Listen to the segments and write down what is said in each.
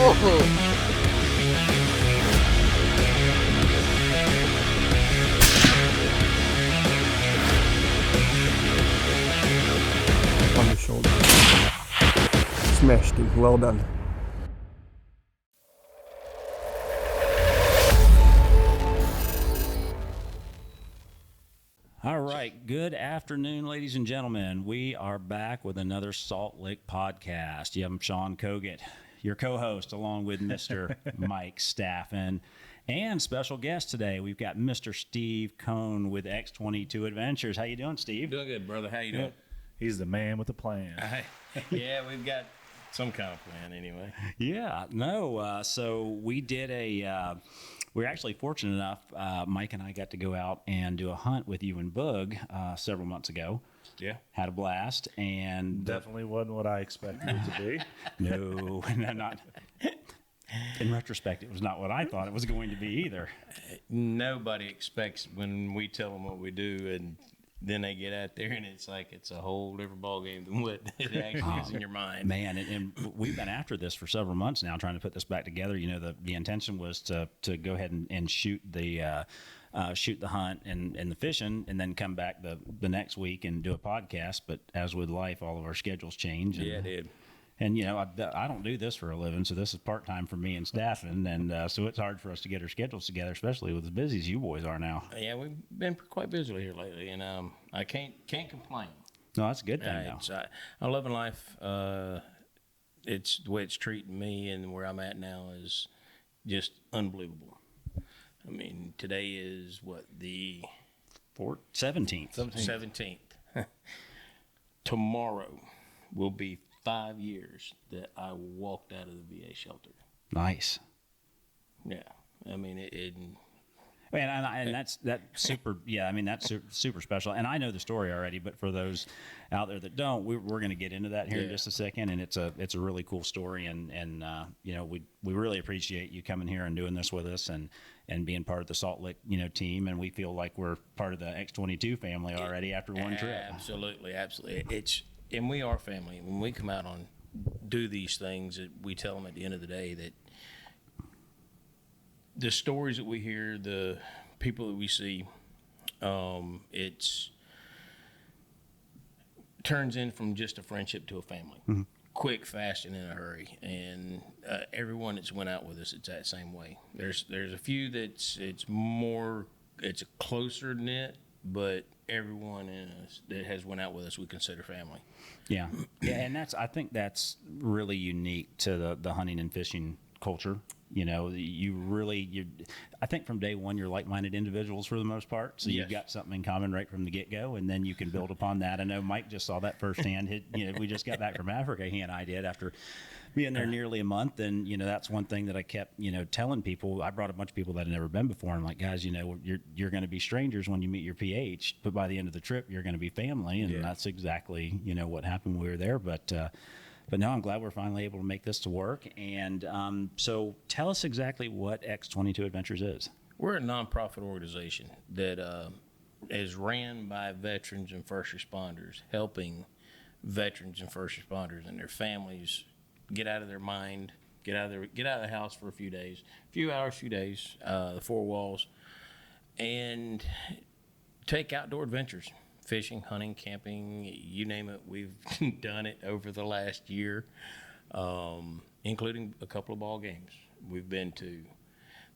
On the shoulder. Smashed him. Well done. All right. Good afternoon, ladies and gentlemen. We are back with another Salt Lick podcast. I'm Shaun Kogut, your co-host, along with Mr. Mike Staffen. And special guest today, we've got Mr. Steve Cohn with X-22 Adventures. How you doing, Steve? Doing good, brother. How you doing? He's the man with the plan. Yeah, we've got some kind of plan anyway. Yeah. No. So we did we were actually fortunate enough, Mike and I got to go out and do a hunt with you and Boog several months ago. Yeah. Had a blast. And Definitely wasn't what I expected it to be. No, not. In retrospect, it was not what I thought it was going to be either. Nobody expects when we tell them what we do, and then they get out there, and it's like it's a whole different ball game than what it actually is in your mind. Man, and we've been after this for several months now, trying to put this back together. You know, the intention was to go ahead and shoot the hunt and the fishing, and then come back the next week and do a podcast. But as with life, all of our schedules change. And, Yeah, it did. And, you know, I don't do this for a living, so this is part-time for me and Staffen, and so it's hard for us to get our schedules together, especially with as busy as you boys are now. Yeah, we've been quite busy here lately, and I can't complain. No, that's a good thing now. I'm loving life. It's the way it's treating me and where I'm at now is just unbelievable. I mean, today is what, the 17th. 17th. Tomorrow will be 5 years that I walked out of the VA shelter. Nice. Yeah, I mean it and that's super. Yeah, I mean that's super special. And I know the story already, but for those out there that don't, we're going to get into that here in just a second. And it's a really cool story. And you know, we really appreciate you coming here and doing this with us and being part of the Salt Lick team. And we feel like we're part of the X-22 family already after one trip. Absolutely. And we are family. When we come out on do these things, we tell them at the end of the day that the stories that we hear, the people that we see, it's turns in from just a friendship to a family. Mm-hmm. Quick, fast, and in a hurry. And everyone that's went out with us, it's that same way. There's a few it's a closer knit, but everyone in us that has went out with us, we consider family. Yeah, and I think that's really unique to the hunting and fishing culture. You know, I think from day one, you're like-minded individuals for the most part. So you've got something in common right from the get-go, and then you can build upon that. I know Mike just saw that firsthand. We just got back from Africa, he and I did, after being there nearly a month. And, that's one thing that I kept, telling people. I brought a bunch of people that had never been before. I'm like, guys, you're going to be strangers when you meet your PH, but by the end of the trip, you're going to be family. And that's exactly, what happened when we were there. But no, I'm glad we're finally able to make this to work. And so tell us exactly what X-22 Adventures is. We're a nonprofit organization that is ran by veterans and first responders, helping veterans and first responders and their families get out of their mind, get out of the house for a few days, the four walls, and take outdoor adventures. Fishing, hunting, camping, you name it, we've done it over the last year, including a couple of ball games we've been to.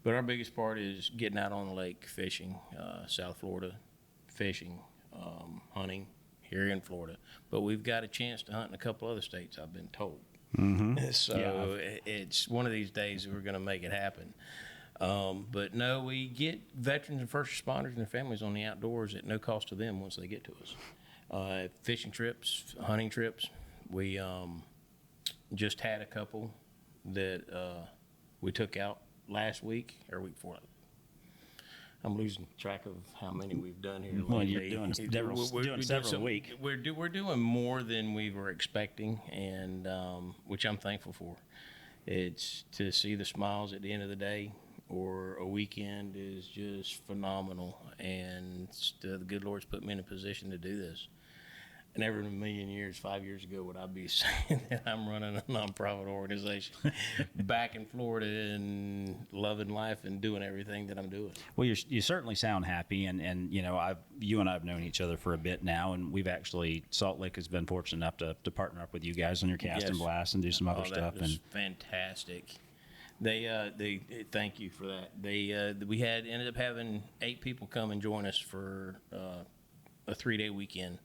But our biggest part is getting out on the lake, fishing, South Florida, fishing, hunting here in Florida. But we've got a chance to hunt in a couple other states, I've been told. Mm-hmm. So it's one of these days we're going to make it happen. But no, we get veterans and first responders and their families on the outdoors at no cost to them once they get to us. Fishing trips, hunting trips. We just had a couple that we took out last week or week before. I'm losing track of how many we've done here. Well, you're doing several a week. We're doing more than we were expecting, and which I'm thankful for. It's to see the smiles at the end of the day or a weekend is just phenomenal, and the good Lord's put me in a position to do this. never in a million years, 5 years ago, would I be saying that I'm running a nonprofit organization back in Florida and loving life and doing everything that I'm doing. Well, you certainly sound happy, and you know, you and I have known each other for a bit now, and we've actually, Salt Lake has been fortunate enough to partner up with you guys on your Cast and Yes. Blast and do some other stuff. That was And fantastic. They thank you for that. We ended up having 8 people come and join us for a 3-day weekend.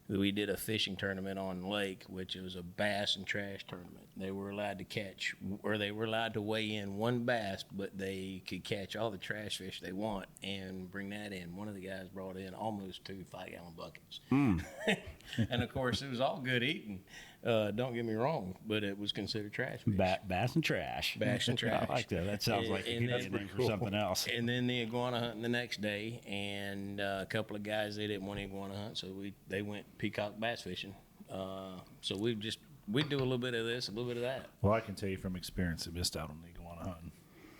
We did a fishing tournament on the lake, which was a bass and trash tournament. They were allowed to catch, or they were allowed to weigh in 1 bass, but they could catch all the trash fish they want and bring that in. One of the guys brought in almost 2 5-gallon buckets. And of course, it was all good eating. Don't get me wrong, but it was considered trash fish. bass and trash. Bass and trash. I like that. That sounds like a And good that's name for something else. And then the iguana hunting the next day, and a couple of guys, they didn't want to iguana hunt, so they went peacock bass fishing. So we do a little bit of this, a little bit of that. Well, I can tell you from experience, I missed out on the iguana hunting.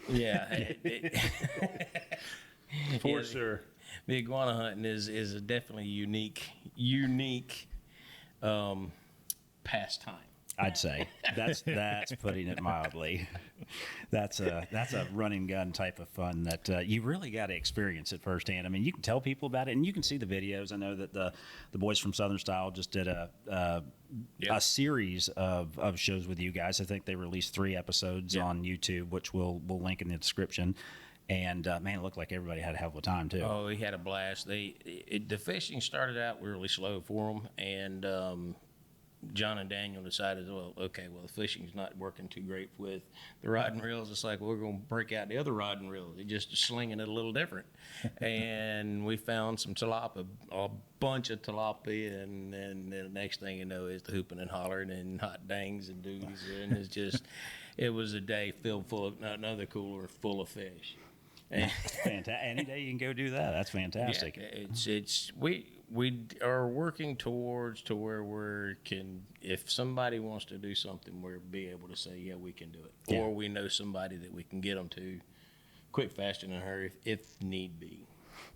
Yeah, For Yeah, sure. the iguana hunting is a definitely unique pastime. I'd say that's putting it mildly. That's a run and gun type of fun that you really got to experience it firsthand. I mean, you can tell people about it, and you can see the videos. I know that the boys from Southern Style just did a series of shows with you guys. I think they released 3 episodes on YouTube, which we'll link in the description. And man, it looked like everybody had a hell of a time too. Oh, we had a blast. The fishing started out really slow for them, and John and Daniel decided, well, the fishing's not working too great with the rod and reels. It's like, well, we're going to break out the other rod and reel. They're just slinging it a little different. And we found some tilapia, a bunch of tilapia, and then the next thing you know is the hooping and hollering and hot dangs and doogies. And it's just, it was a day filled full of, another cooler full of fish. Fantastic. Any day you can go do that. That's fantastic. Yeah, we are working towards to where if somebody wants to do something, we'll be able to say, yeah, we can do it. Yeah. Or we know somebody that we can get them to quick, fast, and in a hurry if need be.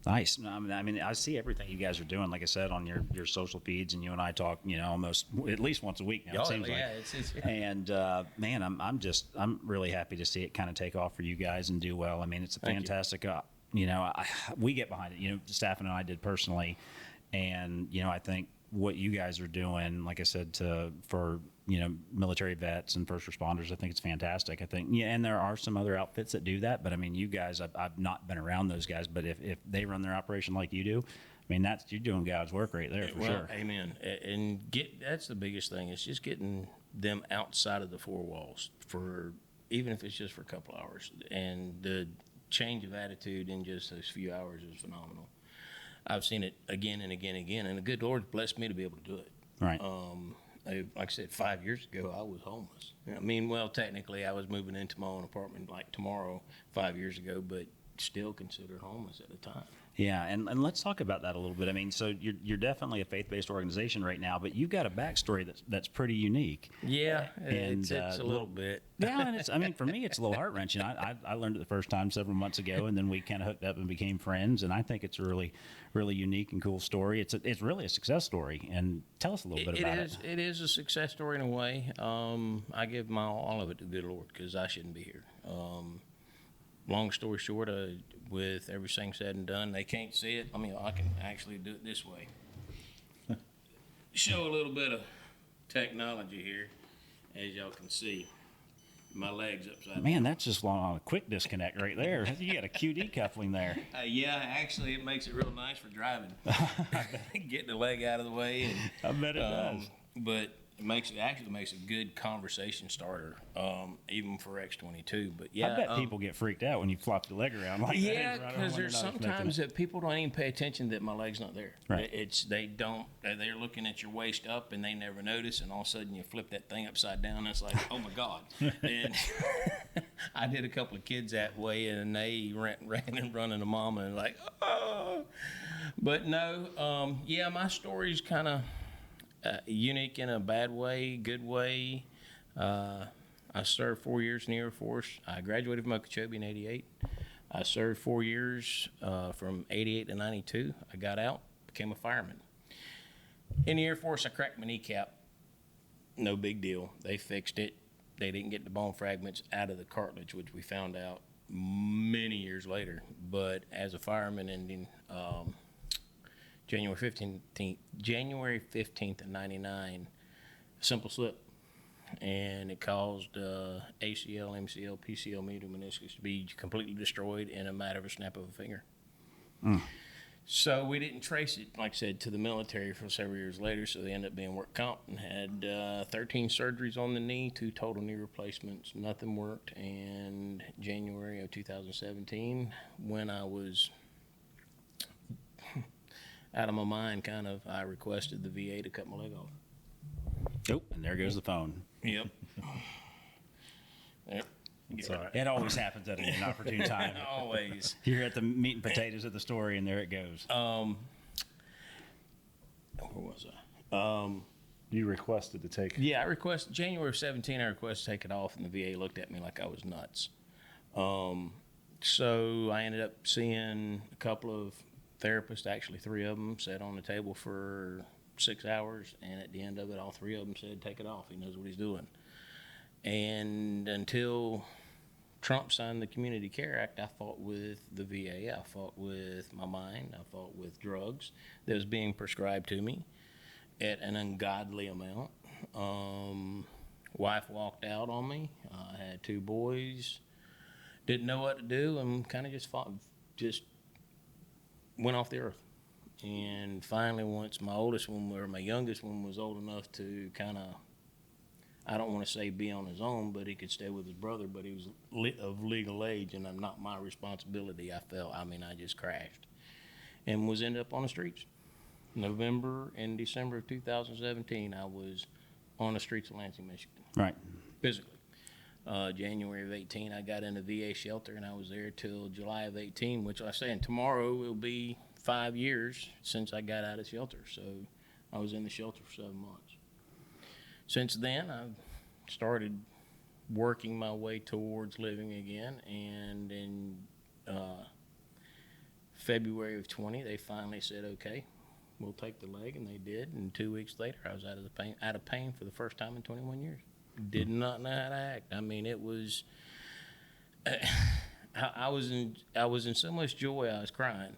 Nice. No, I mean, I see everything you guys are doing. Like I said, on your social feeds, and you and I talk, almost at least once a week now. It seems like. It's And man, I'm really happy to see it kind of take off for you guys and do well. I mean, it's a Thank you. fantastic. We get behind it. Staff and I did personally, and I think what you guys are doing, like I said, for military vets and first responders, I think it's fantastic. I think, and there are some other outfits that do that, but I mean, you guys, I've not been around those guys, but if they run their operation like you do, I mean, you're doing God's work right there for sure. Amen. And that's the biggest thing. It's just getting them outside of the 4 walls even if it's just for a couple hours. And the change of attitude in just those few hours is phenomenal. I've seen it again and again and again, and the good Lord blessed me to be able to do it. Right. Like I said, 5 years ago, I was homeless. I mean, well, technically, I was moving into my own apartment like tomorrow 5 years ago, but still considered homeless at the time. Yeah, and let's talk about that a little bit. I mean, so you're definitely a faith-based organization right now, but you've got a backstory that's pretty unique. Yeah, And, it's a little bit. Yeah, and for me, it's a little heart-wrenching. I learned it the first time several months ago, and then we kind of hooked up and became friends, and I think it's a really, really unique and cool story. It's really a success story, and tell us a little bit about it. It is a success story in a way. I give all of it to the good Lord because I shouldn't be here. Long story short, with everything said and done, they can't see it. I mean, I can actually do it this way. Show a little bit of technology here, as y'all can see. My legs upside down. Man, that's just on a quick disconnect right there. You got a QD coupling there. Yeah, actually, it makes it real nice for driving. Getting the leg out of the way. And, I bet it does. But it actually makes a good conversation starter, even for X-22. But yeah, I bet people get freaked out when you flop the leg around like that. yeah, Right because when there's you're not expecting sometimes it. that people don't even pay attention that my leg's not there. Right. They're looking at your waist up and they never notice, and all of a sudden you flip that thing upside down. And it's like, oh my God! And I did a couple of kids that way, and they ran and running to mama and like, oh. But no, yeah, my story's kind of unique in a bad way, good way. I served 4 years in the Air Force. I graduated from Okeechobee in '88. I served 4 years from '88 to '92. I got out, became a fireman. In the Air Force, I cracked my kneecap. No big deal. They fixed it. They didn't get the bone fragments out of the cartilage, which we found out many years later. But as a fireman ending January 15th of 99, simple slip. And it caused ACL, MCL, PCL, medial meniscus to be completely destroyed in a matter of a snap of a finger. So we didn't trace it, like I said, to the military for several years later. So they ended up being work comp and had 13 surgeries on the knee, 2 total knee replacements. Nothing worked. And January of 2017, when I was out of my mind, I requested the VA to cut my leg off. Oh, and there goes the phone. Yep. Yep. It's all right. It always happens at an inopportune time. Always. You're at the meat and potatoes of the story, and there it goes. Where was I? You requested to take. Yeah, I requested January of 17. I requested to take it off, and the VA looked at me like I was nuts. So I ended up seeing a couple of therapists, actually 3 of them, sat on the table for 6 hours, and at the end of it, all 3 of them said, "Take it off. He knows what he's doing." And until Trump signed the Community Care Act, I fought with the VA. I fought with my mind. I fought with drugs that was being prescribed to me at an ungodly amount. Wife walked out on me. I had 2 boys. Didn't know what to do, and kind of just went off the earth. And finally, once my youngest one was old enough to I don't want to say be on his own, but he could stay with his brother, but he was of legal age, and not my responsibility. I just crashed and was ended up on the streets. November and December of 2017, I was on the streets of Lansing, Michigan. Right. Physically. January of 18, I got in a VA shelter, and I was there till July of 18, which I say, and tomorrow will be 5 years since I got out of shelter. So I was in the shelter for 7 months. Since then, I've started working my way towards living again, and in February of 20, they finally said, "Okay, we'll take the leg," and they did. And 2 weeks later, I was out of pain for the first time in 21 years. Did not know how to act. It was. I was in so much joy, I was crying,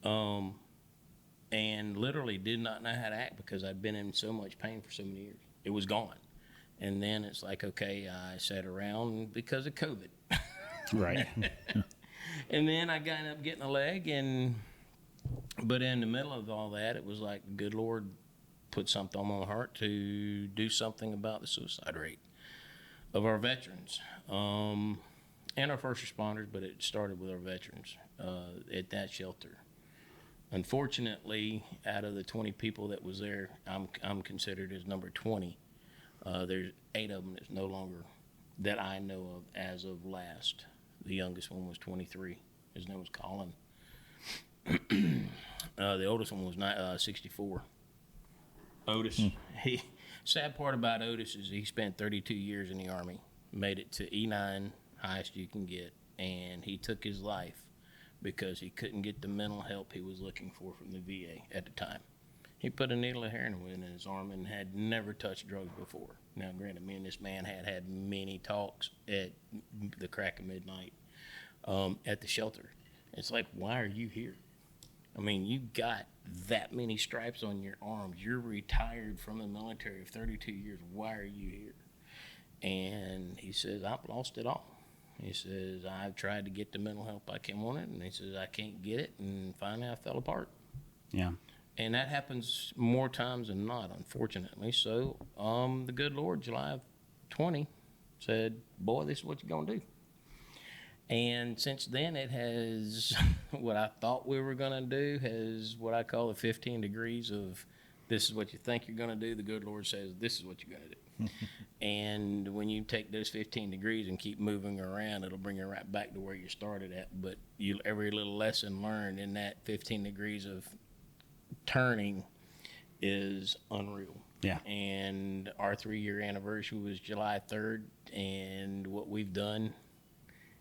and literally did not know how to act because I'd been in so much pain for so many years. It was gone. And then it's like, okay, I sat around because of COVID. Right. And then I ended up getting a leg, but in the middle of all that, it was like the good Lord put something on my heart to do something about the suicide rate of our veterans and our first responders, but it started with our veterans at that shelter. Unfortunately, out of the 20 people that was there, I'm considered as number 20. There's 8 of them that's no longer, that I know of as of last. The youngest one was 23. His name was Colin. The oldest one was 64. Otis. Sad part about Otis is he spent 32 years in the Army, made it to E9, highest you can get, and he took his life because he couldn't get the mental help he was looking for from the VA at the time. He put a needle of heroin in his arm and had never touched drugs before. Now, granted, me and this man had many talks at the crack of midnight at the shelter. It's like, why are you here? You got that many stripes on your arms. You're retired from the military of 32 years. Why are you here? And he says, I've lost it all. He says, I've tried to get the mental help I can want it, and he says, I can't get it, and finally I fell apart. Yeah. And that happens more times than not, unfortunately. So the good Lord, July of 20, said, boy, this is what you're going to do. And since then, it has, what I thought we were going to do has what I call the 15 degrees of this is what you think you're going to do. The good Lord says, this is what you're going to do. And when you take those 15 degrees and keep moving around, it'll bring you right back to where you started at. But every little lesson learned in that 15 degrees of turning is unreal. Yeah. And our 3-year anniversary was July 3rd. And what we've done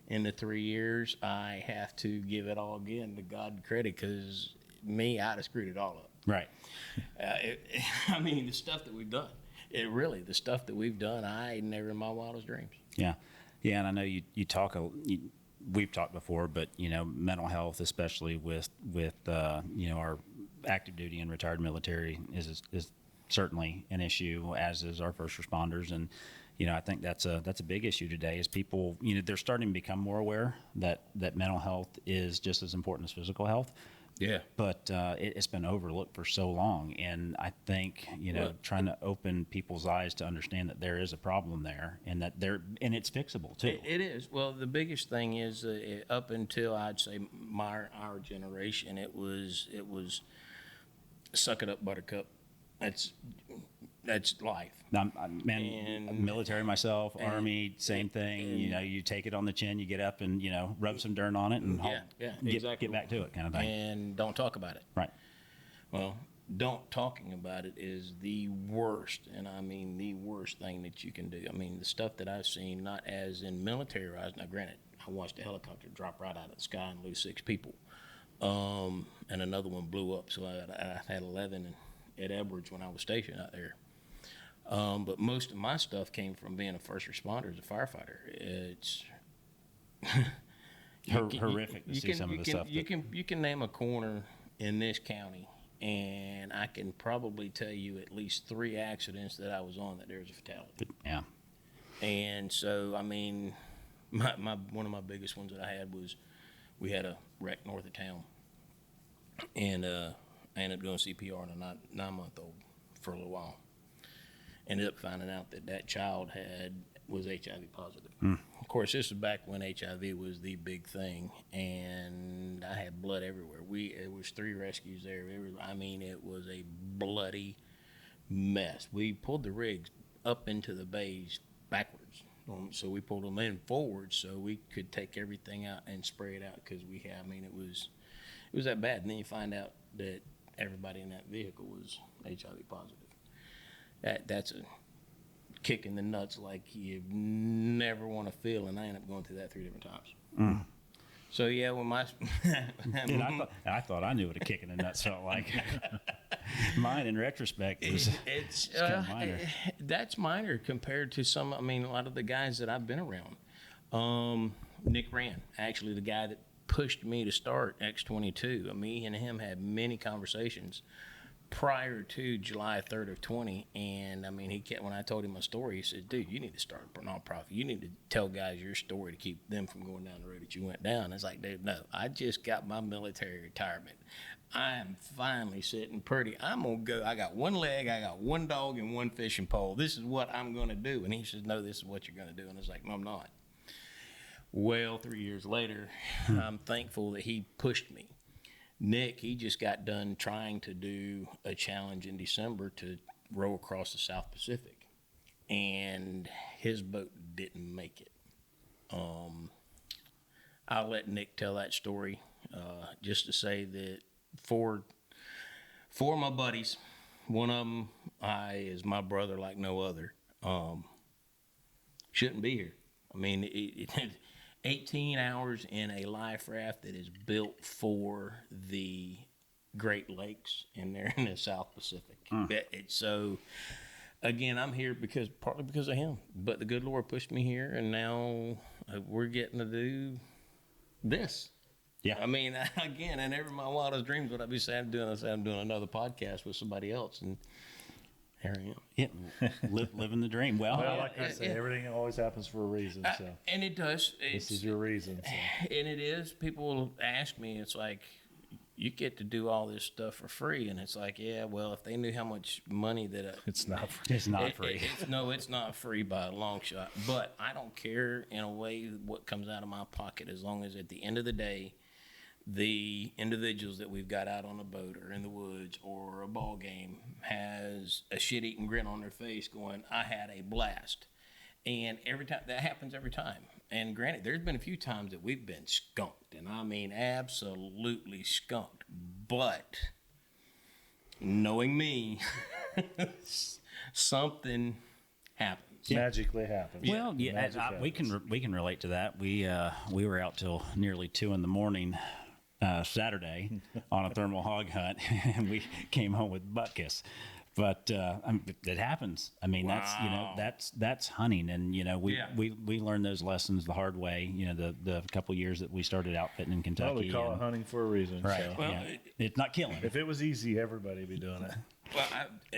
in the 3 years, I have to give it all again to God credit, because I'd have screwed it all up. Right. I mean, the stuff that we've done. The stuff that we've done, I never in my wildest dreams. Yeah. Yeah. And I know you talk, we've talked before, but, mental health, especially with our active duty and retired military is certainly an issue, as is our first responders. And, I think that's a big issue today is people, they're starting to become more aware that mental health is just as important as physical health. Yeah. But it's been overlooked for so long. And I think, trying to open people's eyes to understand that there is a problem there and that and it's fixable too. It is. Well, the biggest thing is up until I'd say our generation, it was suck it up, buttercup. That's life. Military myself, Army, same thing. You take it on the chin, you get up and, rub some dirt on it and get back to it kind of thing. And don't talk about it. Right. Well, don't talking about it is the worst, and I mean the worst thing that you can do. I mean, the stuff that I've seen, not as in military rise. Now, granted, I watched a helicopter drop right out of the sky and lose 6 people. And another one blew up. So I had 11 at Edwards when I was stationed out there. But most of my stuff came from being a first responder as a firefighter. It's horrific to see some of the stuff. You can name a corner in this county, and I can probably tell you at least 3 accidents that I was on that there was a fatality. Yeah. And so, I mean, one of my biggest ones that I had was we had a wreck north of town, and I ended up doing CPR on a 9-month-old for a little while. Ended up finding out that child was HIV positive. Of course, this was back when HIV was the big thing, and I had blood everywhere. It was 3 rescues there. It was a bloody mess. We pulled the rigs up into the bays backwards, so we pulled them in forward so we could take everything out and spray it out because it was that bad. And then you find out that everybody in that vehicle was HIV positive. That's a kick in the nuts like you never want to feel, and I ended up going through that 3 different times. So yeah, when I thought I knew what a kick in the nuts felt like. Mine, in retrospect, it's kind of minor. That's minor compared to a lot of the guys that I've been around. Nick Rand, actually the guy that pushed me to start X-22. Me and him had many conversations prior to July 3rd of 20, and when I told him my story, he said, "Dude, you need to start a nonprofit. You need to tell guys your story to keep them from going down the road that you went down." It's like, dude, no, I just got my military retirement. I am finally sitting pretty. I'm gonna go. I got 1 leg, I got 1 dog, and 1 fishing pole. This is what I'm gonna do. And he says, "No, this is what you're gonna do." And it's like, "No, I'm not." Well, 3 years later, I'm thankful that he pushed me. Nick, he just got done trying to do a challenge in December to row across the South Pacific, and his boat didn't make it. I'll let Nick tell that story, just to say that four of my buddies, one of them is my brother like no other, shouldn't be here. 18 hours in a life raft that is built for the Great Lakes, and they're in the South Pacific. So, again, I'm here partly because of him. But the good Lord pushed me here, and now we're getting to do this. Yeah. Again, and every my wildest dreams, what I'd be saying I'm doing another podcast with somebody else, and here I am. Yeah, living the dream. Well, like I say, everything always happens for a reason. So and it does. This is your reason. So. And it is. People ask me, it's like, you get to do all this stuff for free, and it's like, yeah, well, if they knew how much money that it's not free. It's not free. It's not free by a long shot. But I don't care in a way what comes out of my pocket, as long as at the end of the day, the individuals that we've got out on a boat or in the woods or a ball game has a shit-eating grin on their face going, I had a blast. And every time, that happens every time. And granted, there's been a few times that we've been skunked, and absolutely skunked. But knowing me, something happens. Magically happens. Well, yeah, we can relate to that. We were out till nearly 2 a.m. Saturday on a thermal hog hunt, and we came home with butt kiss. But it happens. I mean, Wow. that's hunting, and we Yeah. we learned those lessons the hard way. The couple years that we started outfitting in Kentucky. Well, we call it and- hunting for a reason. right. So. Well, yeah. It's not killing. If it was easy, everybody would be doing it. Well,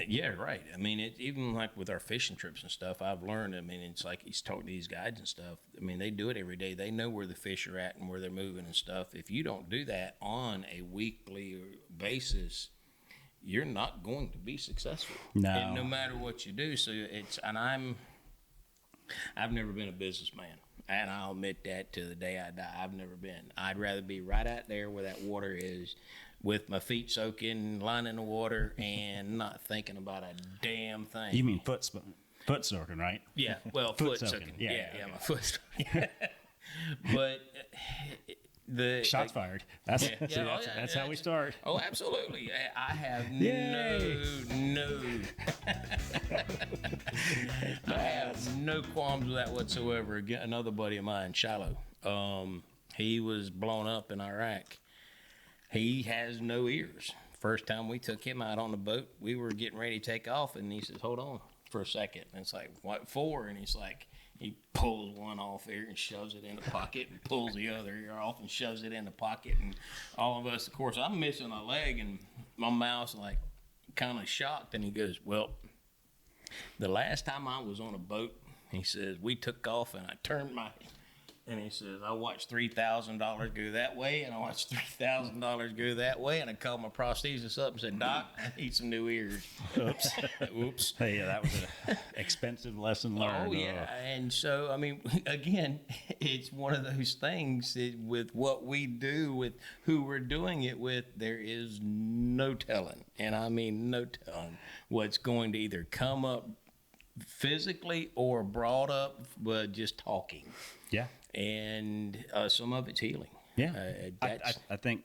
yeah, right. I mean, even like with our fishing trips and stuff, I've learned. I mean, it's like he's talking to these guides and stuff. I mean, they do it every day. They know where the fish are at and where they're moving and stuff. If you don't do that on a weekly basis, you're not going to be successful. No. And no matter what you do. So I've never been a businessman. And I'll admit that to the day I die. I've never been. I'd rather be right out there where that water is, with my feet soaking, lying in the water, and not thinking about a damn thing. You mean foot snorkeling, right? Yeah, well, Foot foot soaking. soaking. Yeah, Yeah, my foot soaking. But the Shots fired. That's Yeah, yeah, see, oh, that's, yeah, that's yeah. how we start. Oh, absolutely. I have Yay. no I have no qualms with that whatsoever. Again, another buddy of mine, Shiloh, he was blown up in Iraq. He has no ears. First time we took him out on the boat, we were getting ready to take off, and he says, "Hold on for a second." And it's like, "What for?" And he's like, he pulls one off ear and shoves it in the pocket, and pulls the other ear off and shoves it in the pocket. And all of us, of course, I'm missing a leg, and my mouth's like kind of shocked. And he goes, "Well, the last time I was on a boat," he says, "we took off, and I turned my," and he says, "I watched $3,000 go that way, and I watched $3,000 go that way, and I called my prosthesis up and said, 'Doc, I need some new ears.'" Oops. Oops. Hey, yeah, that was an expensive lesson learned. Oh yeah, and so I mean, again, it's one of those things that with what we do, with who we're doing it with, there is no telling, and I mean no telling what's going to either come up physically or brought up, but just talking. Yeah. And some of it's healing. Yeah. That's, I think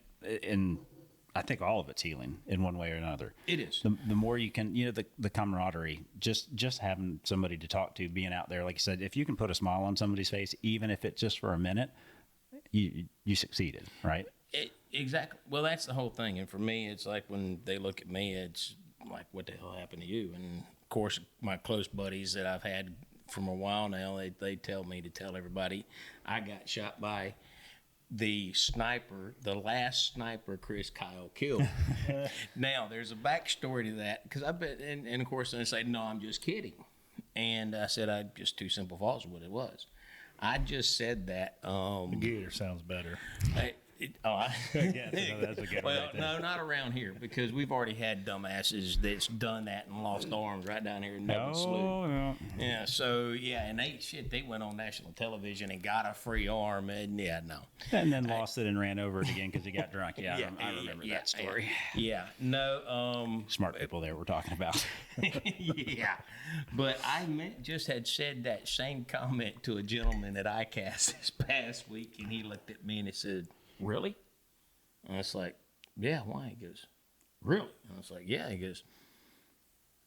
I think all of it's healing in one way or another. it is. The more you can, the camaraderie, just having somebody to talk to, being out there, like you said, if you can put a smile on somebody's face, even if it's just for a minute, you succeeded, right? Exactly. Well, that's the whole thing. And for me, it's like when they look at me, it's like, what the hell happened to you? And of course, my close buddies that I've had from a while now, they tell me to tell everybody I got shot by the sniper, the last sniper Chris Kyle killed. Now, there's a backstory to that, because I bet, and of course, they say, "No, I'm just kidding." And I said, "I just two simple thoughts of what it was." I just said that. Gator sounds better. Yeah, that's a good one Well, right there. no, not around here, because we've already had dumbasses that's done that and lost arms right down here in Neville Slough. No. Yeah, so yeah, and they went on national television and got a free arm, and yeah, no. And then lost it and ran over it again because he got drunk. Yeah, I remember that story. Yeah, no, Smart people there we're talking about. yeah, but just had said that same comment to a gentleman at ICAST this past week, and he looked at me and he said, "Really?" And I was like, "Yeah, why?" He goes, "Really?" And I was like, "Yeah." He goes,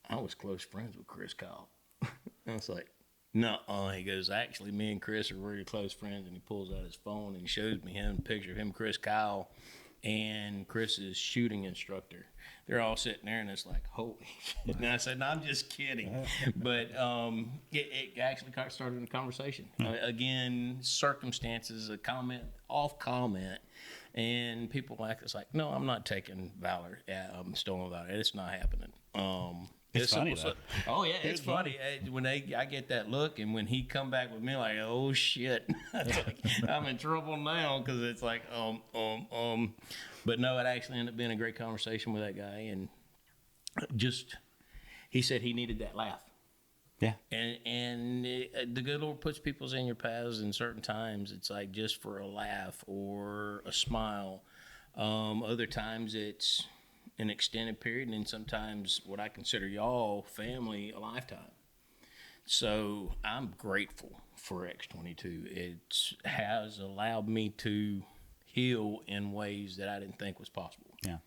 "I was close friends with Chris Kyle." And I was like, "No." He goes, "Actually, me and Chris are really close friends." And he pulls out his phone and he shows me a picture of him, Chris Kyle, and Chris's shooting instructor. They're all sitting there, and it's like, holy shit. And I said, "No, I'm just kidding." But it actually started a conversation. Again, circumstances, a comment, off comment, and people it's like, "No, I'm not taking valor. Yeah, I'm stolen valor. It's not happening." It's funny, simple though. Oh yeah, it's funny. When I get that look, and when he come back with me, like, "Oh shit," it's like, I'm in trouble now, because it's like, But no, it actually ended up being a great conversation with that guy, and he said he needed that laugh. Yeah. And the good Lord puts people in your paths in certain times. It's like just for a laugh or a smile. Other times it's an extended period, and then sometimes what I consider y'all family, a lifetime. So I'm grateful for X-22. It has allowed me to heal in ways that I didn't think was possible. Yeah.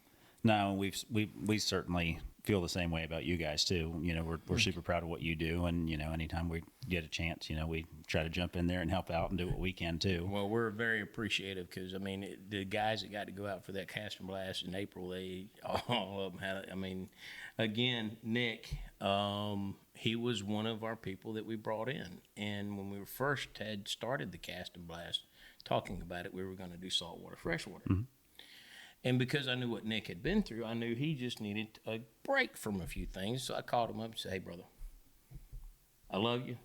No, we certainly feel the same way about you guys too. You know, we're super proud of what you do, and you know, anytime we get a chance, you know, we try to jump in there and help out and do what we can too. Well, we're very appreciative because I mean, the guys that got to go out for that cast and blast in April, they all of them had. I mean, again, Nick, he was one of our people that we brought in, and when we first had started the cast and blast, talking about it, we were going to do saltwater, freshwater. Mm-hmm. And because I knew what Nick had been through, I knew he just needed a break from a few things. So I called him up and said, "Hey, brother, I love you.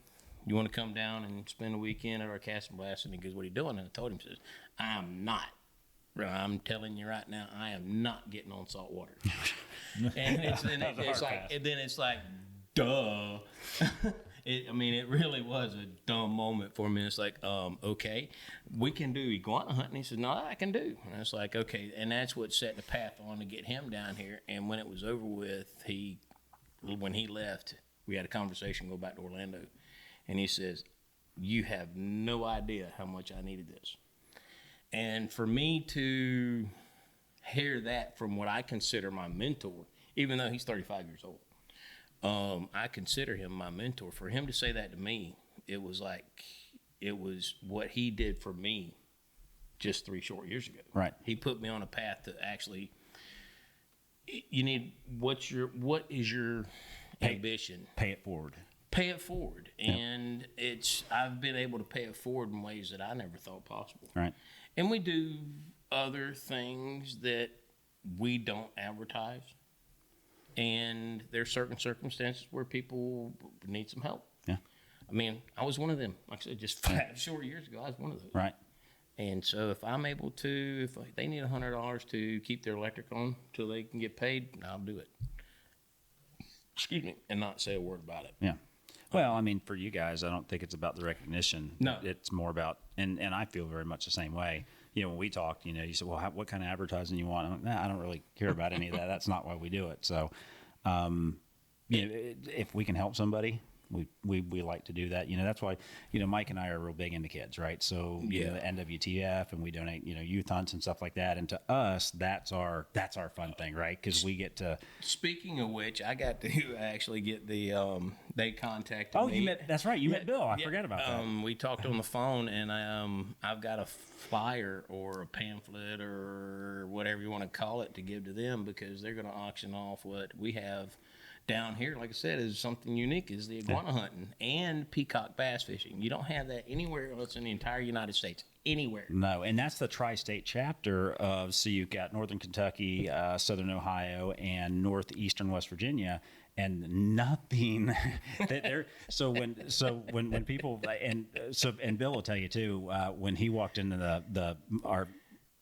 You want to come down and spend a weekend at our cast and blast?" And he goes, "What are you doing?" And I told him, "Says I'm not. Bro, I'm telling you right now, I am not getting on salt water." And it's like, duh. It really was a dumb moment for me. It's like, okay, we can do iguana hunting. He says, "No, I can do." And it's like, okay, and that's what set the path on to get him down here. And when it was over with, when he left, we had a conversation, go back to Orlando, and he says, "You have no idea how much I needed this." And for me to hear that from what I consider my mentor, even though he's 35 years old, I consider him my mentor. For him to say that to me, it was what he did for me just 3 short years ago. Right. He put me on a path to actually, you need, what is your ambition? Pay it forward. Pay it forward. Yep. And I've been able to pay it forward in ways that I never thought possible. Right. And we do other things that we don't advertise. And there's certain circumstances where people need some help. Yeah. I mean, I was one of them. Like I said, just 5 short years ago, I was one of those. Right. And so if I'm able to, if they need $100 to keep their electric on till they can get paid, I'll do it. Excuse me. And not say a word about it. Yeah. Well, I mean, for you guys, I don't think it's about the recognition. No. It's more about, and I feel very much the same way. You know, when we talked, you know, you said, "Well, what kind of advertising you want?" I'm like, "Nah, I don't really care about any of that. That's not why we do it." So, you know, if we can help somebody, we like to do that. You know, that's why, you know, Mike and I are real big into kids, right? So, you know, the NWTF, and we donate, you know, youth hunts and stuff like that. And to us, that's our fun thing, right? Because we get to. Speaking of which, I got to actually get the. They contacted me. Oh, you met. That's right. You met Bill. I forgot about that. We talked on the phone, and I've got a flyer or a pamphlet or whatever you want to call it to give to them because they're going to auction off what we have down here. Like I said, is something unique is the iguana hunting and peacock bass fishing. You don't have that anywhere else in the entire United States. Anywhere. No, and that's the tri-state chapter of. So you've got Northern Kentucky, Southern Ohio, and Northeastern West Virginia. And nothing that there. So when people and Bill will tell you too, when he walked into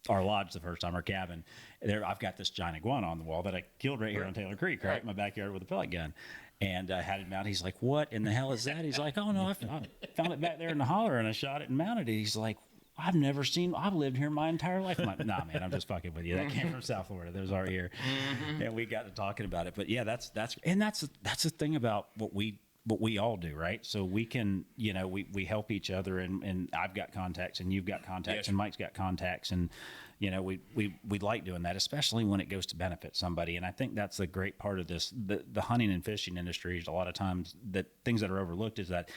our lodge the first time, our cabin, there I've got this giant iguana on the wall that I killed right here on Taylor Creek, right in my backyard with a pellet gun, and I had it mounted. He's like, "What in the hell is that?" He's like, "Oh no, I found it back there in the holler and I shot it and mounted it." He's like, "I've lived here my entire life." Nah, man, I'm just fucking with you. That came from South Florida. That was our ear. Mm-hmm. And we got to talking about it. But yeah, that's the thing about what we all do, right? So we can, you know, we help each other, and I've got contacts and you've got contacts. Yes. And Mike's got contacts, and you know, we like doing that, especially when it goes to benefit somebody. And I think that's the great part of this. The hunting and fishing industry is a lot of times that things that are overlooked is that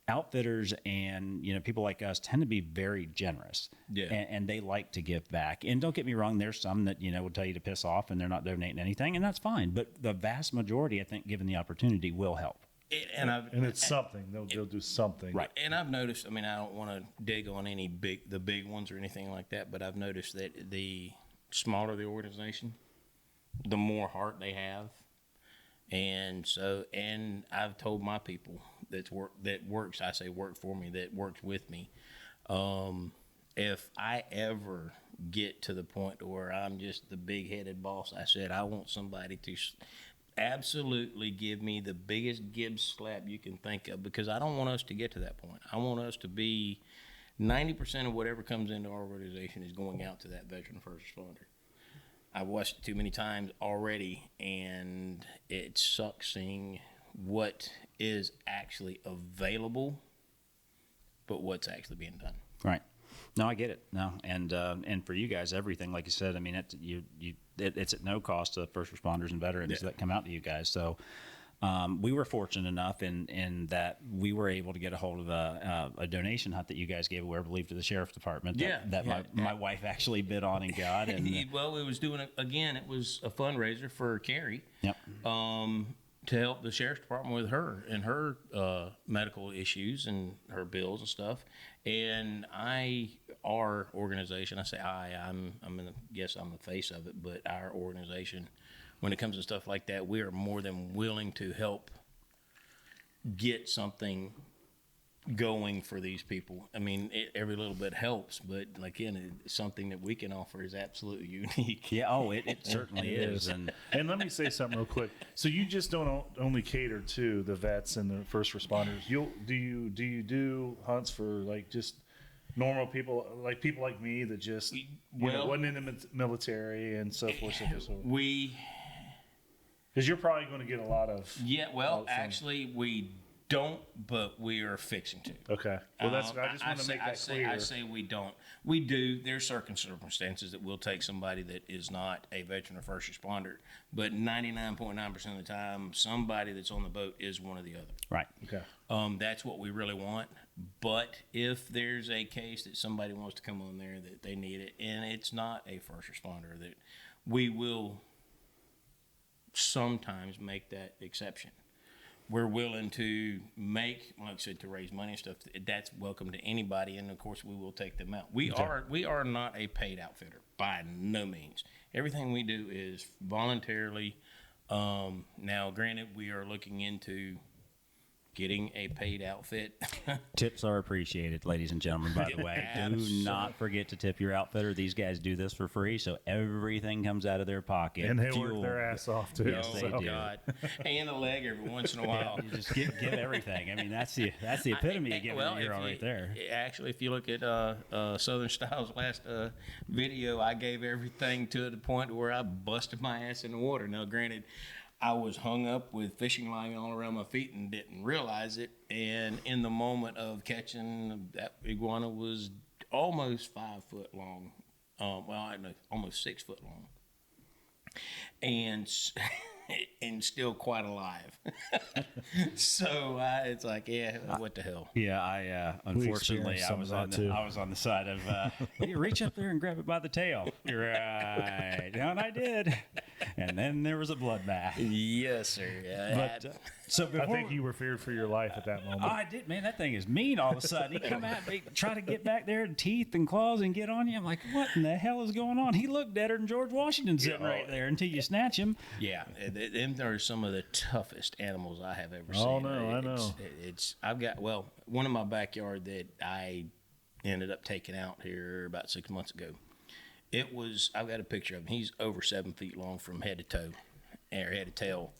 outfitters and, you know, people like us tend to be very generous. Yeah. And they like to give back. And don't get me wrong, there's some that, you know, will tell you to piss off and they're not donating anything, and that's fine. But the vast majority, I think, given the opportunity, will help. And it's something. They'll do something. Right. And I've noticed, I mean, I don't want to dig on the big ones or anything like that, but I've noticed that the smaller the organization, the more heart they have. And so, and I've told my people that works for me, that works with me. If I ever get to the point where I'm just the big-headed boss, I said I want somebody to absolutely give me the biggest Gibbs slap you can think of, because I don't want us to get to that point. I want us to be 90% of whatever comes into our organization is going out to that veteran first responder. I've watched it too many times already, and it sucks seeing what is actually available, but what's actually being done. Right. No, I get it. No, and for you guys, everything, like you said, I mean, it's at no cost to first responders and veterans that come out to you guys. So we were fortunate enough in that we were able to get a hold of a donation hunt that you guys gave away, I believe, to the sheriff's department. That my wife actually bid on and got. And well, it was doing it again. It was a fundraiser for Carrie. Yep. To help the sheriff's department with her and her medical issues and her bills and stuff. And our organization, I say I'm the face of it, but our organization, when it comes to stuff like that, we are more than willing to help get something going for these people. I mean, every little bit helps, but again, something that we can offer is absolutely unique. Yeah, it certainly is. And let me say something real quick. So you just don't only cater to the vets and the first responders. Do you do hunts for like just normal people like me that just wasn't in the military and so forth, so forth? Because you're probably going to get a lot of actually we don't, but we are fixing to. Okay. Well, I just want to make that clear. I say we don't. We do. There's certain circumstances that we'll take somebody that is not a veteran or first responder, but 99.9% of the time, somebody that's on the boat is one or the other. Right. Okay. That's what we really want. But if there's a case that somebody wants to come on there that they need it, and it's not a first responder, that we will sometimes make that exception. We're willing to make, like I said, to raise money and stuff. That's welcome to anybody, and of course, we will take them out. We are not a paid outfitter by no means. Everything we do is voluntarily. Now, granted, we are looking into getting a paid outfit. Tips are appreciated, ladies and gentlemen, by the way. Do not forget to tip your outfitter. These guys do this for free, so everything comes out of their pocket. And they work their ass off, too. Yes, they do. God. And a leg every once in a while. You just give everything. I mean, that's the epitome of giving a hero right there. Actually, if you look at Southern Style's last video, I gave everything to the point where I busted my ass in the water. Now, granted, I was hung up with fishing line all around my feet and didn't realize it. And in the moment of catching, that iguana was almost 5 foot long. Almost 6 foot long. And still quite alive. So it's like, what the hell? Yeah, unfortunately, I was on the side of, you reach up there and grab it by the tail. Right. And I did. And then there was a bloodbath. Yes, sir. But so before, I think you were feared for your life at that moment. I did, man. That thing is mean all of a sudden. He come at me, try to get back there, and teeth and claws, and get on you. I'm like, what in the hell is going on? He looked deader than George Washington sitting right there until you snatch him. Yeah, them are some of the toughest animals I have ever seen. Oh, no, I know. I've got, one in my backyard that I ended up taking out here about 6 months ago. I've got a picture of him. He's over 7 feet long from head to toe, or head to tail,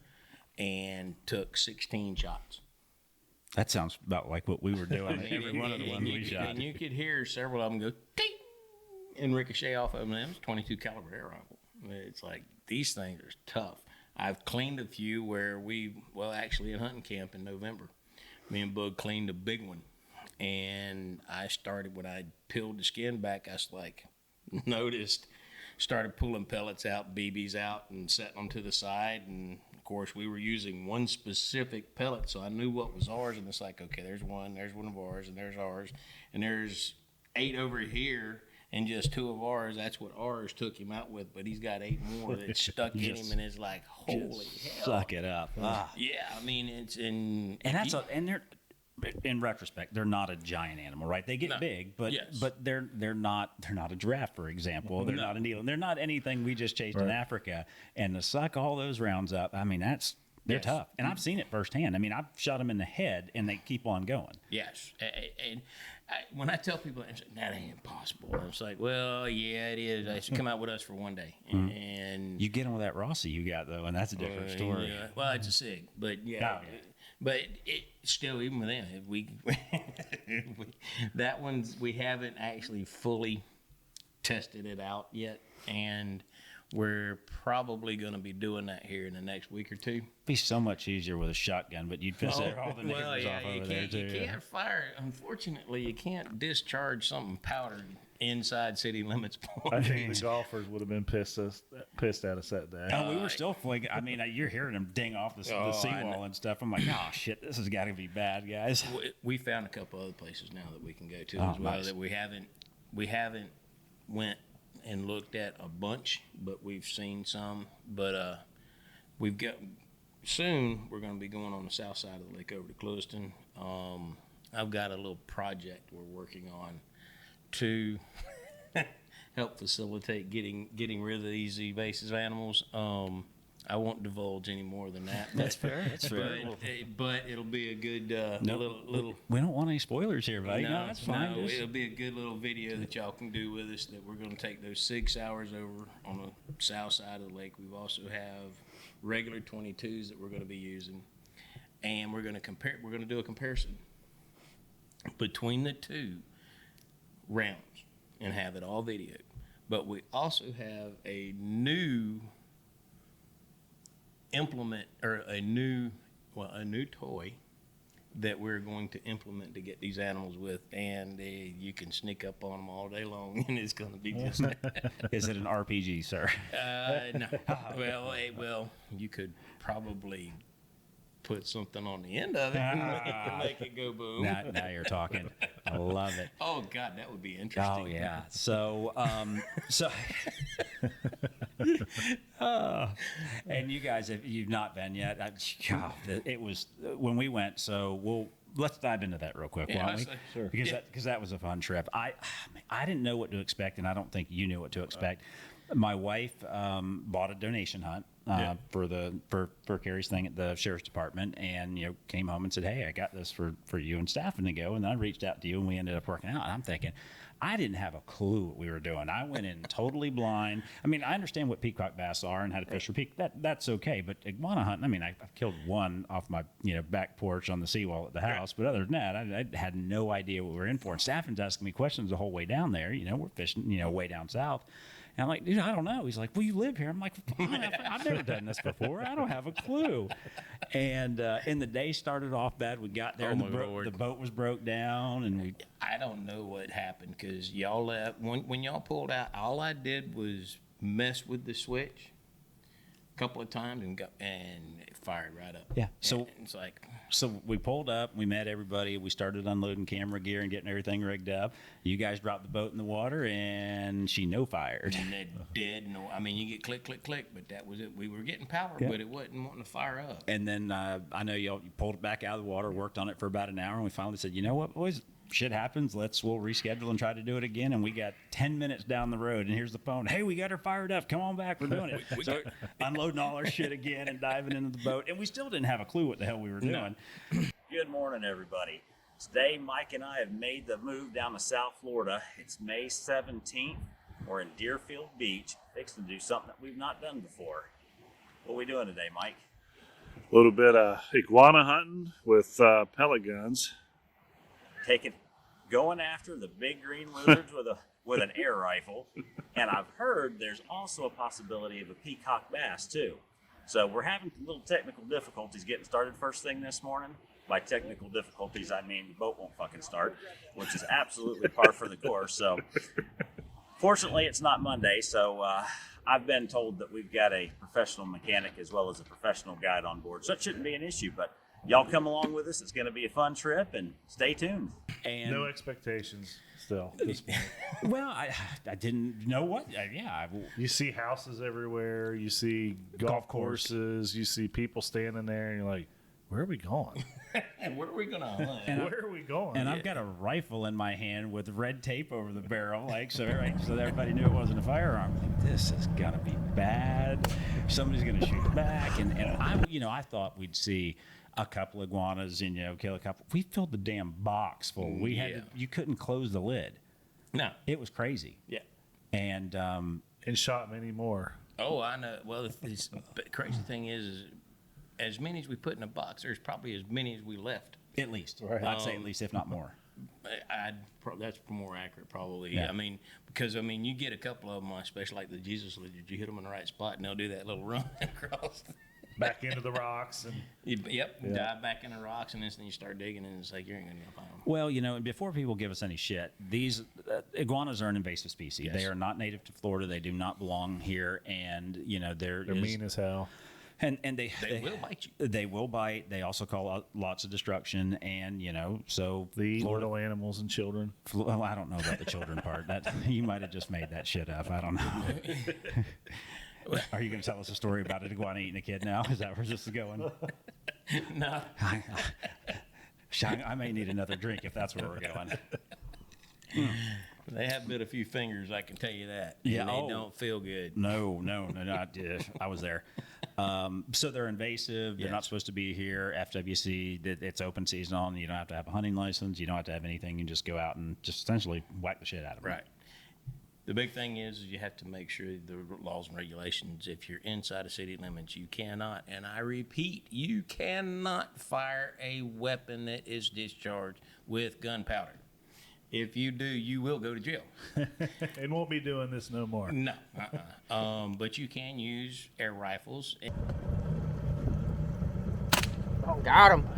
and took 16 shots. That sounds about like what we were doing. Every one of the ones we shot. And you could hear several of them go, ding, and ricochet off of them. It was 22 caliber air rifle. It's like, these things are tough. I've cleaned a few where actually in hunting camp in November, me and Boog cleaned a big one. And I started, when I peeled the skin back, I was like, started pulling pellets out, BBs out, and setting them to the side. And of course, we were using one specific pellet, so I knew what was ours. And it's like, okay, there's one of ours, and there's ours, and there's 8 over here, and just 2 of ours. That's what ours took him out with. But he's got 8 more that stuck in him, and it's like, holy hell! Suck it up. Yeah, I mean, it's in, and they're. In retrospect, they're not a giant animal, right? They get big, but they're not a giraffe, for example. They're not an eland. They're not anything we just chased in Africa. And to suck all those rounds up, I mean, they're tough. And I've seen it firsthand. I mean, I've shot them in the head, and they keep on going. Yes. And when I tell people, that ain't impossible. I was like, well, yeah, it is. They should come out with us for one day. And you get them with that Rossi you got, though, and that's a different story. Yeah. Well, it's a SIG, but yeah. But it still, even with them, that one's, we haven't actually fully tested it out yet. And We're probably going to be doing that here in the next week or two. It'd be so much easier with a shotgun, but you'd piss all the neighbors off over there too. You can't fire. Unfortunately, you can't discharge something powdered inside city limits. I think the golfers would have been pissed at us that day. Oh, we were still flinging. I mean, you're hearing them ding off the seawall and stuff. I'm like, oh shit, this has got to be bad, guys. We found a couple other places now that we can go to as well nice. that we haven't went and looked at a bunch, but we've seen some. But we've got soon. We're going to be going on the south side of the lake over to Clewiston. I've got a little project we're working on to help facilitate getting rid of these invasive animals. I won't divulge any more than that. That's fair. That's fair. But it'll be a good little. We don't want any spoilers here, buddy. No, that's fine. No, it'll be a good little video that y'all can do with us. That we're going to take those 6 hours over on the south side of the lake. We also have regular 22s that we're going to be using, and we're going to compare. We're going to do a comparison between the two rounds and have it all videoed. But we also have a new implement or a new toy that we're going to implement to get these animals with, and you can sneak up on them all day long, and it's going to be just. Is it an RPG, sir? No. Well, you could probably put something on the end of it and make it go boom. Now you're talking. I love it. Oh God, that would be interesting. Oh yeah. So and you guys, if you've not been yet, it was when we went. So let's dive into that real quick, won't we? Sure. Because that was a fun trip. I didn't know what to expect, and I don't think you knew what to expect. My wife bought a donation hunt for Carrie's thing at the sheriff's department, and came home and said, "Hey, I got this for you and Staffin to go." And then I reached out to you, and we ended up working out. And I'm thinking, I didn't have a clue what we were doing. I went in totally blind. I mean, I understand what peacock bass are and how to fish for peak. That's okay. But iguana hunting, I mean, I've killed one off my back porch on the seawall at the house. But other than that, I had no idea what we were in for. And Staffin's asking me questions the whole way down there. We're fishing, way down south. And I'm like, dude, I don't know. He's like, well, you live here. I'm like, I've never done this before. I don't have a clue. And the day started off bad. We got there, and the boat was broke down, and I don't know what happened because y'all left. When y'all pulled out, all I did was mess with the switch a couple of times and it fired right up. Yeah. So it's like. So we pulled up, we met everybody, we started unloading camera gear and getting everything rigged up. You guys dropped the boat in the water, and she no-fired. And it did. I mean, you get click, click, click, but that was it. We were getting power, but it wasn't wanting to fire up. And then I know you pulled it back out of the water, worked on it for about an hour, and we finally said, you know what, boys? Shit happens. We'll reschedule and try to do it again. And we got 10 minutes down the road, and here's the phone. Hey, we got her fired up. Come on back. We're doing it. So unloading all our shit again and diving into the boat. And we still didn't have a clue what the hell we were doing. Good morning, everybody. Today, Mike and I have made the move down to South Florida. It's May 17th. We're in Deerfield Beach, fixing to do something that we've not done before. What are we doing today, Mike? A little bit of iguana hunting with pellet guns. Going after the big green lizards with an air rifle, and I've heard there's also a possibility of a peacock bass too. So we're having little technical difficulties getting started first thing this morning. By technical difficulties, I mean the boat won't fucking start, which is absolutely par for the course. So fortunately, it's not Monday, so I've been told that we've got a professional mechanic as well as a professional guide on board, so it shouldn't be an issue, but y'all come along with us. It's going to be a fun trip, and stay tuned. And no expectations still at this point. Well, I didn't know what. You see houses everywhere. You see golf courses. You see people standing there, and you're like, where are we going? And where are we going to hunt? Where are we going? And I've got a rifle in my hand with red tape over the barrel, so everybody knew it wasn't a firearm. Like, this is gonna be bad. Somebody's gonna shoot back, and I thought we'd see a couple iguanas and kill a couple. We filled the damn box full. We had you couldn't close the lid. No, it was crazy. Yeah, and shot many more. Oh, I know. Well, the crazy thing is as many as we put in a box, there's probably as many as we left At least. Right. I'd say at least, if not more. That's more accurate, probably. Yeah. I mean, because you get a couple of them, especially like the Jesus lizard. You hit them in the right spot, and they'll do that little run across. Back into the rocks. And Dive back in the rocks, and then you start digging, and it's like you ain't gonna find them. Well, and before people give us any shit, these iguanas are an invasive species. Yes. They are not native to Florida. They do not belong here, and they're mean as hell. And they will bite you. They will bite. They also cause lots of destruction, and so They eat little animals and children. Well, I don't know about the children part. That you might have just made that shit up. I don't know. Are you going to tell us a story about an iguana eating a kid now? Is that where this is going? No. I may need another drink if that's where we're going. They have bit a few fingers, I can tell you that. Yeah, And they don't feel good. No, I was there. So they're invasive. They're not supposed to be here. FWC, it's open season on. You don't have to have a hunting license. You don't have to have anything. You just go out and just essentially whack the shit out of them. Right. The big thing is you have to make sure the laws and regulations, if you're inside of city limits, you cannot, and I repeat, you cannot fire a weapon that is discharged with gunpowder. If you do, you will go to jail. And won't be doing this no more. No. But you can use air rifles. Got him.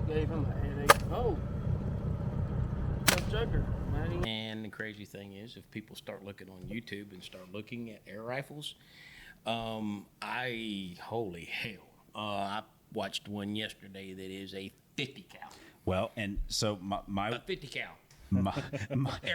Gave him a headache. Oh. No sugar, man. And the crazy thing is, if people start looking on YouTube and start looking at air rifles, holy hell. I watched one yesterday that is a 50 cal. Well, and so my A 50 cal. Air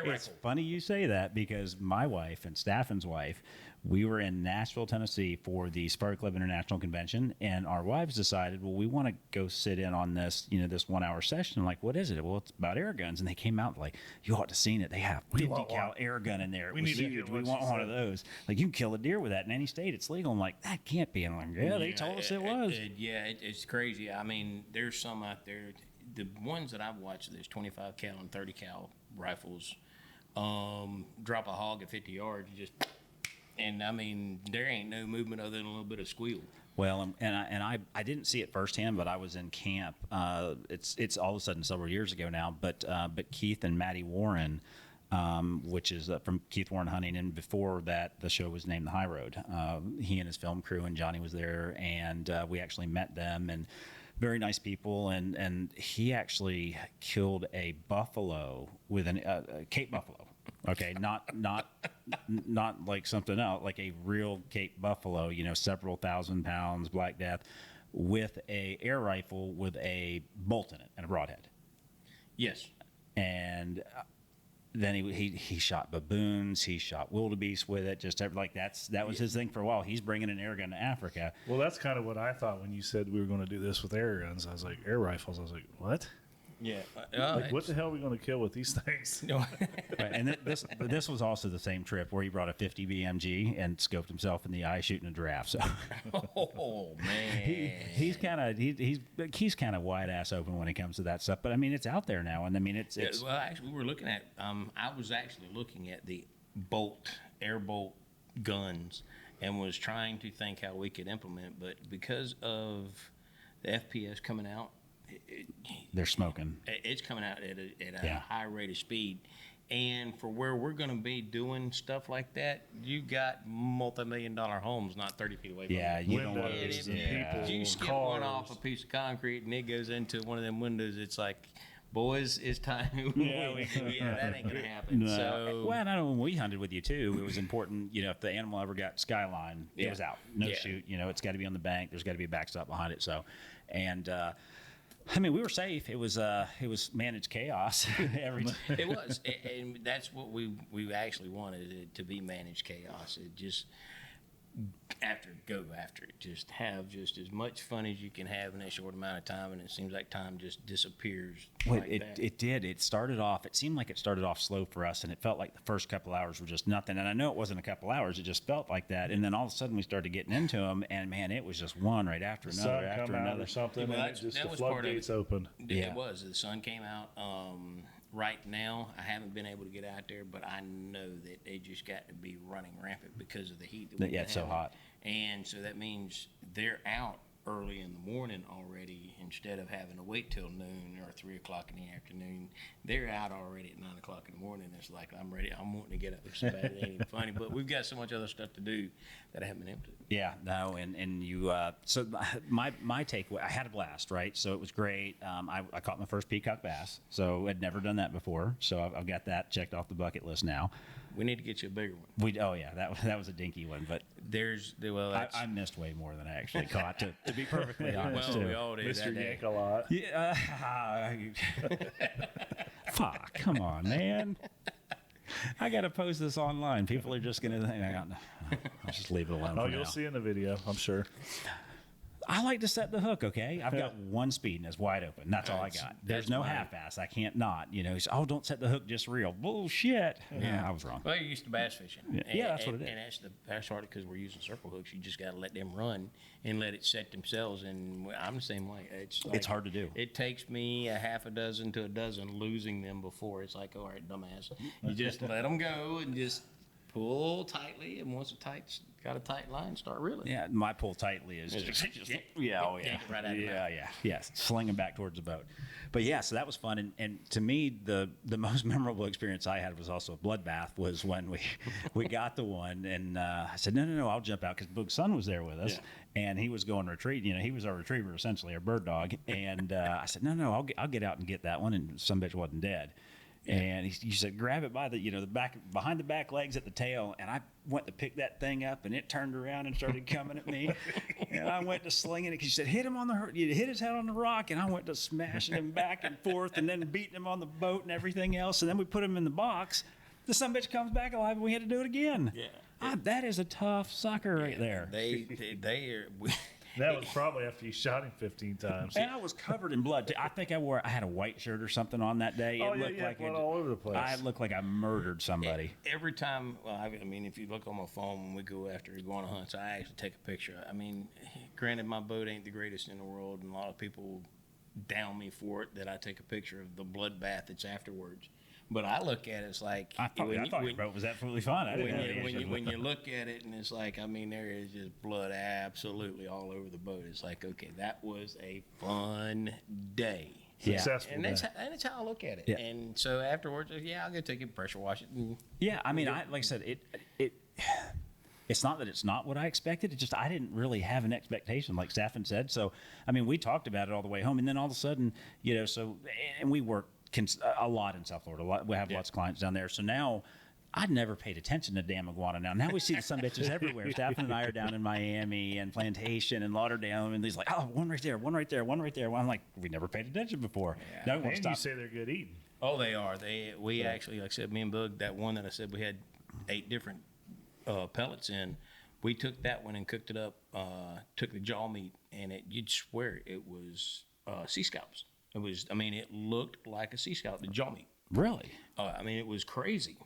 it's rifle. funny you say that because my wife and Staffan's wife, we were in Nashville, Tennessee for the Spur Club International Convention, and our wives decided, well, we want to go sit in on this, this 1 hour session. I'm like, what is it? Well, it's about air guns, and they came out like, you ought to have seen it. They have 50 cal air gun in there. It We was need to huge. get We what want she one of said. those. Like, you can kill a deer with that in any state. It's legal. I'm like, that can't be. And I'm like, yeah, they told us it was. It's crazy. I mean, there's some out there. The ones that I've watched, there's 25 cal and 30 cal rifles. Drop a hog at 50 yards, and I mean, there ain't no movement other than a little bit of squeal. Well, I didn't see it firsthand, but I was in camp. It's all of a sudden several years ago now. But Keith and Maddie Warren, which is from Keith Warren Hunting, and before that, the show was named The High Road. He and his film crew and Johnny was there, and we actually met them and. Very nice people, and he actually killed a buffalo with a Cape buffalo. Okay, not like something else, like a real Cape buffalo. Several thousand pounds, Black Death, with a air rifle with a bolt in it and a broadhead. Yes. And then he shot baboons, he shot wildebeest with it, that was his thing for a while. He's bringing an air gun to Africa. Well, that's kind of what I thought when you said we were going to do this with air guns. I was like, air rifles. I was like, what? Yeah. What the hell are we going to kill with these things? No. Right, and this was also the same trip where he brought a 50 BMG and scoped himself in the eye shooting a giraffe. So Oh man. he's kind of wide ass open when it comes to that stuff. But I mean, it's out there now, and I mean, it's Well, actually, we were looking at. I was actually looking at the air bolt guns, and was trying to think how we could implement. But because of the FPS coming out, they're smoking. it's coming out at a Yeah. high rate of speed. And for where we're going to be doing stuff like that, you got multi-million-dollar homes not 30 feet away from Yeah, you. you don't want Windows to. and Yeah. people. You skip cars. one off a piece of concrete and it goes into one of them windows. It's like, boys, it's time. Yeah, that ain't gonna happen. No. So, Well, and I know when we hunted with you too, it was important. If the animal ever got skyline, it Yeah. was out. No Yeah. shoot. It's got to be on the bank. There's got to be a backstop behind it. So, and I mean, we were safe. It was managed chaos every time. it was, and that's what we actually wanted it to be, managed chaos. It just go after it. Just have just as much fun as you can have in that short amount of time, and it seems like time just disappears. Well, like that. it did. It started off. It seemed like it started off slow for us, and it felt like the first couple hours were just nothing. And I know it wasn't a couple hours. It just felt like that. And then all of a sudden, we started getting into them, and man, it was just one right after Sun another after come out another. or something, Well, and it just that the was part of floodgates it. opened. Yeah. It was. The sun came out. Right now, I haven't been able to get out there, but I know that they just got to be running rampant because of the heat. That we've Yeah, been it's so having. hot. And so that means they're out early in the morning already, instead of having to wait till noon or 3 o'clock in the afternoon. They're out already at 9 o'clock in the morning. It's like, I'm ready. I'm wanting to get up so bad it ain't even funny. But we've got so much other stuff to do that I haven't been able to. Yeah, no, and you. So my takeaway, I had a blast, right? So it was great. I caught my first peacock bass, so I'd never done that before. So I've got that checked off the bucket list now. We need to get you a bigger one. Oh yeah, that was a dinky one, but I missed way more than I actually caught. To be perfectly honest, well, too. we all did Mr. that day. Yank a lot. Yeah. Fuck, come on, man. I got to post this online. People are just going to think, I'll just leave it alone. Oh, for you'll now. see in the video, I'm sure. I like to set the hook, okay? I've got one speed and it's wide open. That's all I got. There's that's no fine. half-ass. I can't not. You know, he's, oh, don't set the hook just real. Bullshit. Yeah, I was wrong. Well, you're used to bass fishing. Yeah, that's what it is. And that's the best part because we're using circle hooks. You just got to let them run and let it set themselves. And I'm the same way. It's hard to do. It takes me a half a dozen to a dozen losing them before it's like, all right, dumbass. You just let them go and just pull tightly. And once got a tight line, start reeling. Yeah, my pull tightly is just yeah, oh yeah, Yank it right out of your mouth. yeah, sling him back towards the boat. But yeah, so that was fun, and to me, the most memorable experience I had was also a bloodbath. Was when we got the one, and I said no, I'll jump out because Boog's son was there with us, and he was going retrieve. You know, he was our retriever essentially, our bird dog, and I said no, I'll get out and get that one, and some bitch wasn't dead. And he said, grab it by the back, behind the back legs at the tail. And I went to pick that thing up, and it turned around and started coming at me. And I went to slinging it. He said, hit his head on the rock. And I went to smashing him back and forth, and then beating him on the boat and everything else. And then we put him in the box. The sumbitch comes back alive, and we had to do it again. Yeah, that is a tough sucker right there. They are. That was probably after you shot him 15 times. And I was covered in blood. I think I had a white shirt or something on that day. Oh, it looked like blood all over the place. I looked like I murdered somebody. Every time, well, I mean, if you look on my phone when we go after iguana hunts, I actually take a picture. I mean, granted, my boat ain't the greatest in the world, and a lot of people down me for it that I take a picture of the bloodbath that's afterwards. But I look at it, it's like I thought your boat was absolutely fine. When you look at it, and it's like, I mean, there is just blood absolutely all over the boat. It's like, okay, that was a fun day. Successful and day. that's how I look at it. Yeah. And so afterwards, I'll go take it, pressure wash it. And Yeah, I mean, like I said, it's not that it's not what I expected. It's just I didn't really have an expectation, like Staffin said. So, I mean, we talked about it all the way home, and then all of a sudden, and we work a lot in South Florida. We have lots of clients down there. So now I'd never paid attention to damn iguana. Now we see the sun bitches everywhere. Staffin and I are down in Miami and Plantation and Lauderdale, and he's like, oh, one right there, one right there, one right there. Well, I'm like, we never paid attention before. Yeah. No one And stopped. you say they're good eating. Oh, they are. We actually, like I said, me and Boog, that one that I said we had 8 different pellets in, we took that one and cooked it up, took the jaw meat, and you'd swear it was sea scallops. It looked like a sea scallop, the jaw meat. Really? I mean, it was crazy.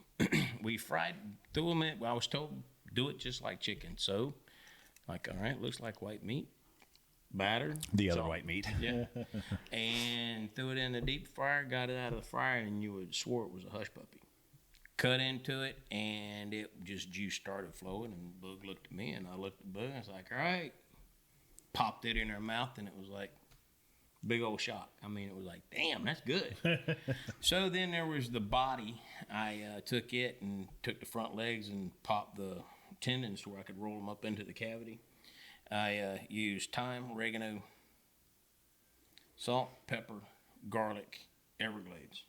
We threw them in. I was told, do it just like chicken. So, like, all right, looks like white meat. Batter. The other white meat. Yeah. And threw it in the deep fryer, got it out of the fryer, and you would swore it was a hush puppy. Cut into it, and juice started flowing, and Boog looked at me, and I looked at Boog, and I was like, all right. Popped it in her mouth, and it was like, big old shock. I mean, it was like, damn, that's good. So then there was the body. I took it and took the front legs and popped the tendons where I could roll them up into the cavity. I used thyme, oregano, salt, pepper, garlic, Everglades,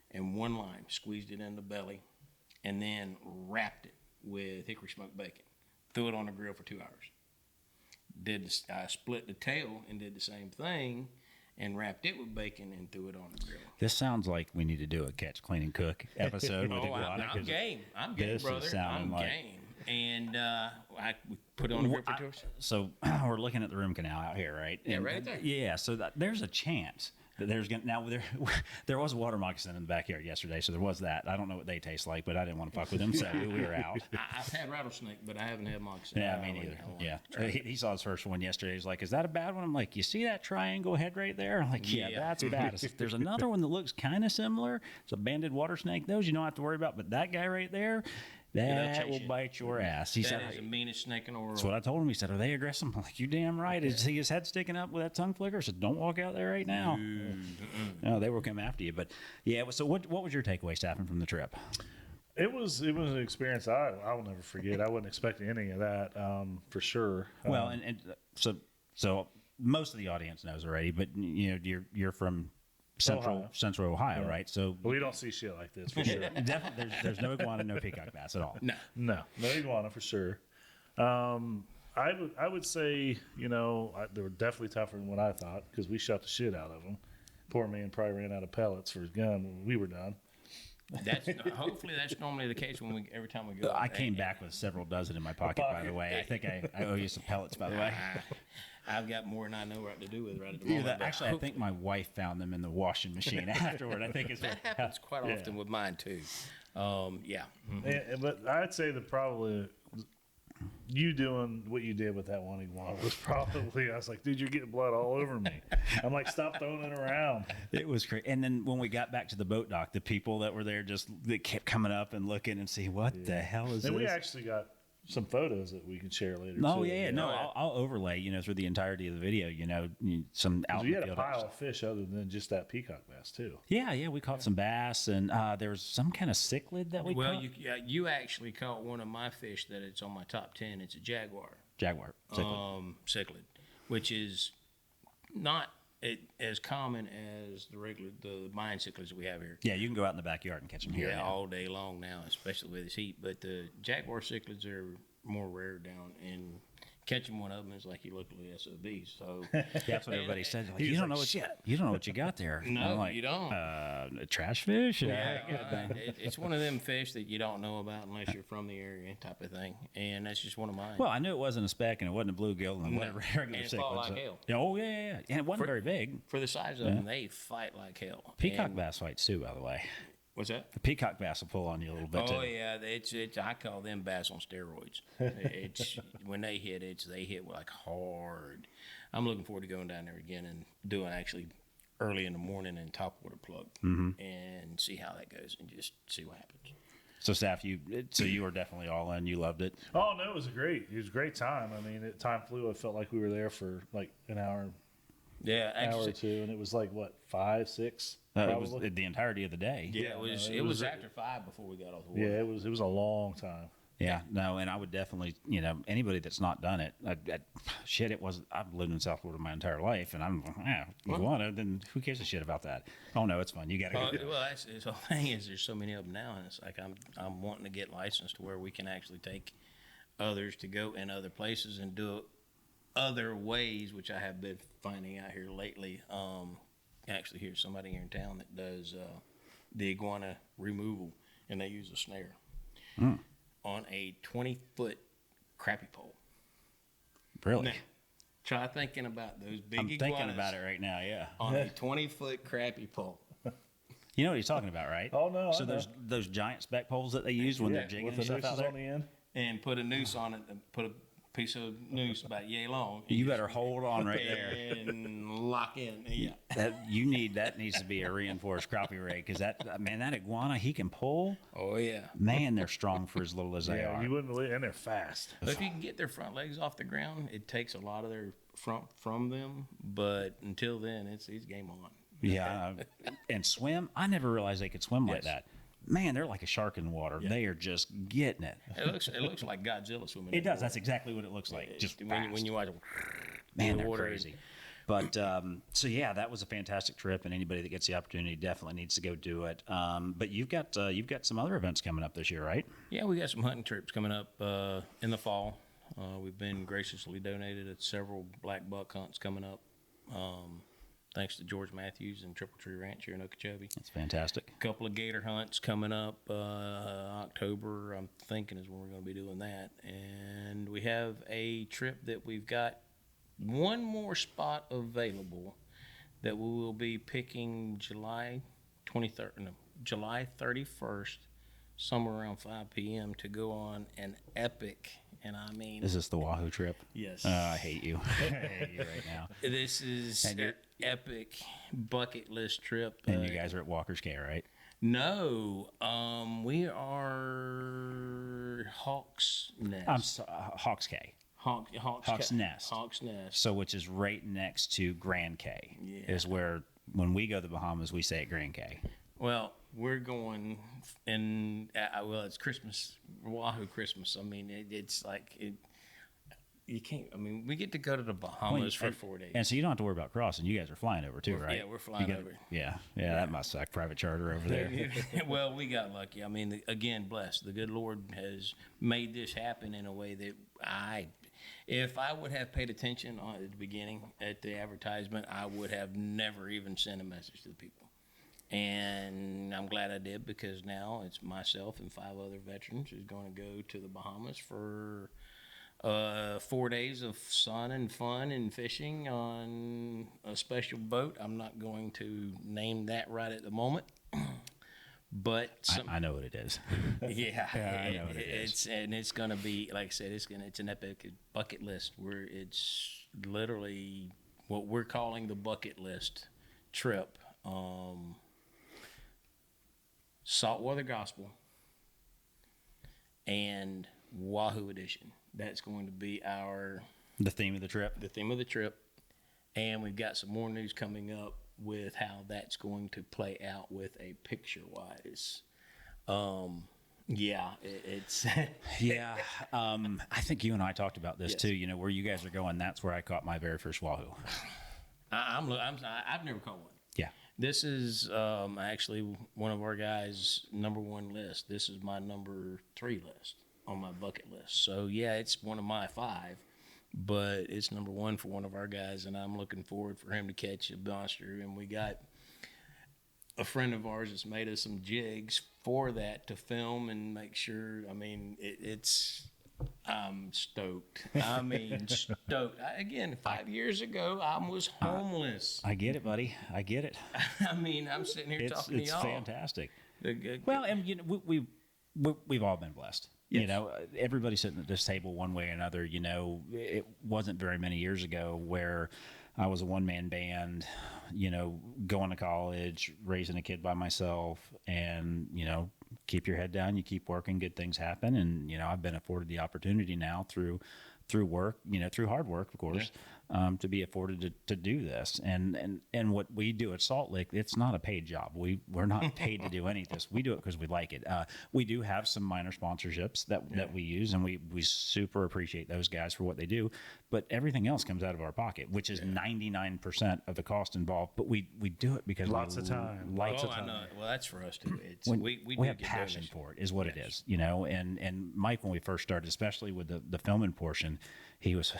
and 1 lime. Squeezed it in the belly, and then wrapped it with hickory smoked bacon. Threw it on the grill for 2 hours. I split the tail and did the same thing, and wrapped it with bacon and threw it on the grill. This sounds like we need to do a catch, clean, and cook episode with Iguana. I'm game. I'm game, this is brother. sounding I'm like- game. And we put it on the grill for 2 hours. So we're looking at the room canal out here, right? Yeah, And- right there. Yeah, so there's a chance that there was a water moccasin in the backyard yesterday, so there was that. I don't know what they taste like, but I didn't want to fuck with them, so we were out. I've had rattlesnake, but I haven't had moccasin. Yeah, I me really neither. don't Yeah, try it. he saw his first one yesterday. He's like, "Is that a bad one?" I'm like, "You see that triangle head right there?" I'm like, "Yeah, Yeah. that's bad." There's another one that looks kind of similar. It's a banded water snake. Those you don't have to worry about, but that guy right there, That chase will you. bite your ass. He That said, is the meanest snake in the world. that's what I told him. He said, are they aggressive? I'm like, you damn right. Is he his head sticking up with that tongue flicker? I said, don't walk out there right now. No, they will come after you. But yeah, so what was your takeaway, Staffing, from the trip? It was an experience I will never forget. I wasn't expecting any of that, for sure. Well, and so most of the audience knows already, but you're from Central Ohio, Yeah. right? So we don't see shit like this for sure. definitely there's no iguana, no peacock bass at all. No iguana for sure. I would say they were definitely tougher than what I thought because we shot the shit out of them. Poor man probably ran out of pellets for his gun when we were done. Hopefully that's normally the case every time we go. I came back with several dozen in my pocket, by the way. I think I owe you some pellets, by the way. I've got more than I know what to do with right at the moment. Actually, I think my wife found them in the washing machine afterward. I think that happens quite often with mine too. Yeah. But I'd say that probably you doing what you did with that one iguana was probably, I was like, dude, you're getting blood all over me. I'm like, stop throwing it around. It was crazy. And then when we got back to the boat dock, the people that were there they kept coming up and looking and see what the hell is this? And we actually got some photos that we can share later. No, too. yeah. No, I'll overlay, through the entirety of the video, some out in You the had a field pile stuff. of fish other than just that peacock bass too. Yeah, we caught some bass, and there was some kind of cichlid that we caught. You actually caught one of my fish that it's on my top 10. It's a jaguar. Jaguar cichlid. Cichlid, which is not as common as the mine cichlids we have here. Yeah, you can go out in the backyard and catch them here. Yeah, now. all day long now, especially with this heat. But the jaguar cichlids are more rare down, and catching one of them is like you look at the SOB. So That's what everybody says. Like, you don't know what you got there. No, I'm like, you don't. Trash fish. It's one of them fish that you don't know about unless you're from the area, type of thing. And that's just one of mine. Well, I knew it wasn't a speck and it wasn't a bluegill and it wasn't a regular And it cichlid. fought like hell. Oh yeah. And it wasn't very big. For the size of them, they fight like hell. Peacock And- bass fights too, by the way. What's that? The peacock bass will pull on you a little bit too. Oh yeah, it's I call them bass on steroids. It's when they hit, they hit like hard. I'm looking forward to going down there again and doing actually early in the morning and topwater plug and see how that goes and just see what happens. So, Staff, you were definitely all in. You loved it. Oh no, it was a great time. I mean, time flew. I felt like we were there for like an hour Yeah, hour or actually, two, and it was like what 5, 6. It was the entirety of the day. yeah, it was after 5 before we got off the water. Yeah, it was a long time. Yeah, no, and I would definitely, anybody that's not done it, shit, it was. I've lived in South Florida my entire life, and I'm iguana. Then who gives a shit about that? Oh no, it's fun. You got to go. Well, that's the whole thing is there's so many of them now, and it's like I'm wanting to get licensed to where we can actually take others to go in other places and do it other ways, which I have been finding out here lately. Actually, here's somebody here in town that does the iguana removal, and they use a snare on a 20-foot crappy pole. Really? Now, try thinking about those big I'm iguanas thinking about it right now. Yeah. on a 20-foot crappy pole. You know what he's talking about, right? Oh, no, So I know. those giant spec poles that they use when they're jigging with and the stuff out nooses there. on the end. And put a noose on it, and put a piece of noose about yay long. You better hold on right there. And lock in. Yeah. That needs to be a reinforced crappie rig because that iguana he can pull. Oh yeah. Man, they're strong for as little as they Yeah, are. you wouldn't believe, and they're fast. But if you can get their front legs off the ground, it takes a lot of their front from them. But until then, it's game on. Yeah, and swim. I never realized they could swim like Yes. that. Man, they're like a shark in the water. Yeah. They are just getting it. It looks like Godzilla swimming. It in the does. water. That's exactly what it looks like. Just when you watch them. man, the they're water. crazy. But so yeah, that was a fantastic trip, and anybody that gets the opportunity definitely needs to go do it. But you've got some other events coming up this year, right? Yeah, we got some hunting trips coming up in the fall. We've been graciously donated at several black buck hunts coming up. Thanks to George Matthews and Triple Tree Ranch here in Okeechobee. That's fantastic. A couple of gator hunts coming up October, I'm thinking is when we're going to be doing that. And we have a trip that we've got one more spot available that we will be picking July 31st, somewhere around 5 p.m. to go on an epic, and I mean... Is this the Wahoo trip? Yes. I hate you. I hate you right now. This is And an epic bucket list trip. And you guys are at Walker's Cay, right? No, we are Hawk's Nest. Hawks K. Hawk's Nest. Hawk's Nest. So, which is right next to Grand K, is where when we go to the Bahamas, we say at Grand K. Well, we're going in. Well, it's Christmas, Oahu Christmas. I mean, it's like it. You can't. I mean, we get to go to the Bahamas for 4 days. And so you don't have to worry about crossing. You guys are flying over too, right? Yeah, we're flying over. Yeah, that must suck. Private charter over there. Well, we got lucky. I mean, again, blessed. The good Lord has made this happen in a way that if I would have paid attention at the beginning at the advertisement, I would have never even sent a message to the people. And I'm glad I did, because now it's myself and 5 other veterans who's going to go to the Bahamas for 4 days of sun and fun and fishing on a special boat. I'm not going to name that right at the moment, but I know what it is. Yeah, I know what it is. It's going to be, like I said, it's an epic bucket list where it's literally what we're calling the bucket list trip. Saltwater Gospel and Wahoo Edition. That's going to be the theme of the trip. And we've got some more news coming up with how that's going to play out with a picture-wise. It's Yeah. I think you and I talked about this too. You know, where you guys are going, that's where I caught my very first Wahoo. I've never caught one. Yeah. This is actually one of our guys' number 1 list. This is my number 3 list on my bucket list. So yeah, it's one of my 5, but it's number 1 for one of our guys, and I'm looking forward for him to catch a monster. And we got a friend of ours that's made us some jigs for that to film and make sure. I mean, I'm stoked. I mean, stoked. Again, 5 years ago, I was homeless. I get it, buddy. I get it. I mean, I'm sitting here talking to y'all. It's fantastic. Well, and you know, we've all been blessed. Yes. You know, everybody sitting at this table one way or another. You know, it wasn't very many years ago where I was a one-man band, you know, going to college, raising a kid by myself, and, you know, keep your head down, you keep working, good things happen. And, you know, I've been afforded the opportunity now through work, you know, through hard work, of course, to be afforded to do this. And what we do at Salt Lake, it's not a paid job. We're not paid to do any of this. We do it because we like it. We do have some minor sponsorships that we use, and we super appreciate those guys for what they do. But everything else comes out of our pocket, which is 99% of the cost involved. But we do it because Lots of time. I know. Well, that's for us too. It's we have passion for it, is what it is, you know. And Mike, when we first started, especially with the filming portion, he was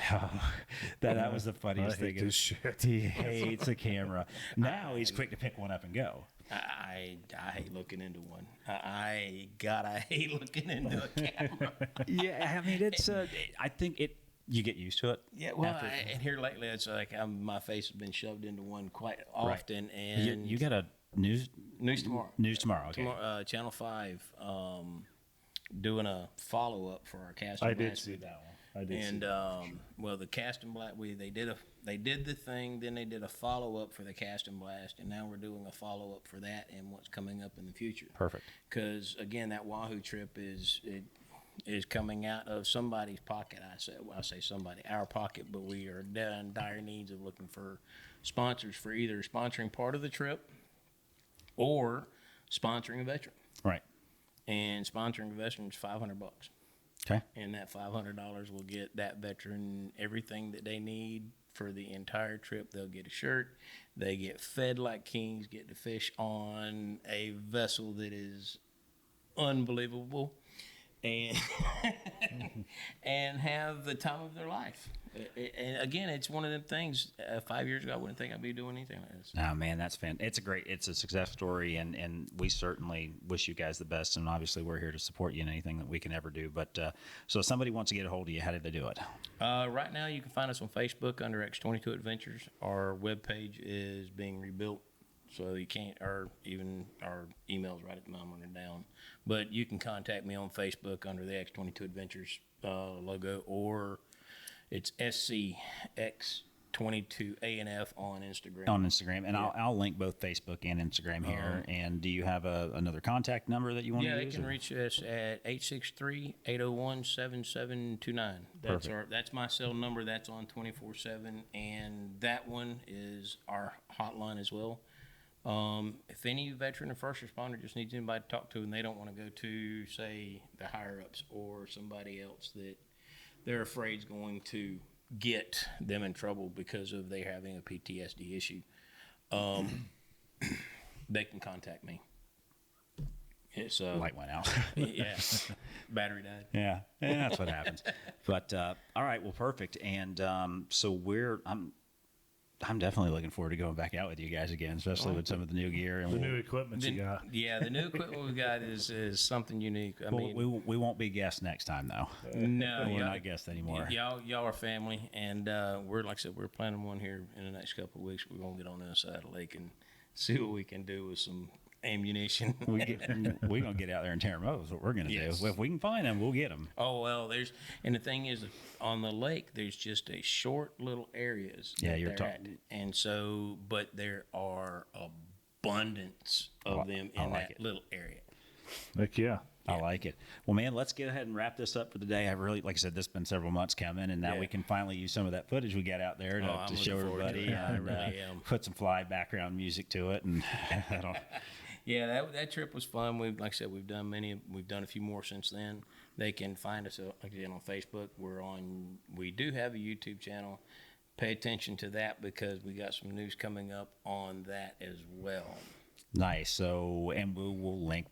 that was the funniest thing. This shit. He hates a camera. Now he's quick to pick one up and go. I hate looking into one. I hate looking into a camera. Yeah, I mean, it's I think you get used to it. Yeah, well, and here lately, it's like my face has been shoved into one quite often. Right. And you got a news tomorrow. News tomorrow. Okay. Channel 5 doing a follow up for our cast. I did see that one. Well, the Cast and Blast, they did the thing, then they did a follow up for the Cast and Blast, and now we're doing a follow up for that and what's coming up in the future. Perfect. Because again, that Wahoo trip is coming out of somebody's pocket. I say somebody, our pocket, but we are in dire needs of looking for sponsors for either sponsoring part of the trip or sponsoring a veteran. Right. And sponsoring a veteran is $500. Okay. And that $500 will get that veteran everything that they need for the entire trip. They'll get a shirt. They get fed like kings, get to fish on a vessel that is unbelievable, and and have the time of their life. And again, it's one of them things. 5 years ago, I wouldn't think I'd be doing anything like this. Oh man, that's fantastic. It's a success story, and we certainly wish you guys the best. And obviously, we're here to support you in anything that we can ever do. But so, if somebody wants to get a hold of you, how do they do it? Right now, you can find us on Facebook under X-22 Adventures. Our webpage is being rebuilt, so you can't, or even our emails right at the moment are down. But you can contact me on Facebook under the X-22 Adventures logo, or it's SCX22 X-22 A&F on Instagram. On Instagram, and I'll link both Facebook and Instagram here. And do you have another contact number that you want to use? Yeah, they can reach us at 863-801-7729. That's my cell number. That's on 24/7, and that one is our hotline as well. If any veteran or first responder just needs anybody to talk to and they don't want to go to, say, the higher ups or somebody else that they're afraid is going to get them in trouble because of they having a PTSD issue, they can contact me. It's Light went out. yeah, battery died. Yeah, that's what happens. But all right, well, perfect. And so I'm definitely looking forward to going back out with you guys again, especially with some of the new gear and The new equipment you got. Yeah, the new equipment we got is something unique. I mean, we won't be guests next time though. no, We're not guests anymore. Y'all are family, and we're like I said, we're planning one here in the next couple of weeks. We're gonna get on the other side of the lake and see what we can do with some ammunition. We're gonna get out there and tear them up. Is what we're gonna do. If we can find them, we'll get them. Oh well, and the thing is, on the lake, there's just a short little areas. Yeah, that you're they're talking. at. And so, but there are abundance of them in that little area. Heck yeah. I like it. Well, man, let's get ahead and wrap this up for the day. I really, like I said, this has been several months coming, and now we can finally use some of that footage we got out there to show everybody. I really am. Put some fly background music to it, and I don't. Yeah, that trip was fun. Like I said, we've done a few more since then. They can find us again on Facebook. We do have a YouTube channel. Pay attention to that because we got some news coming up on that as well. Nice. So, and we'll link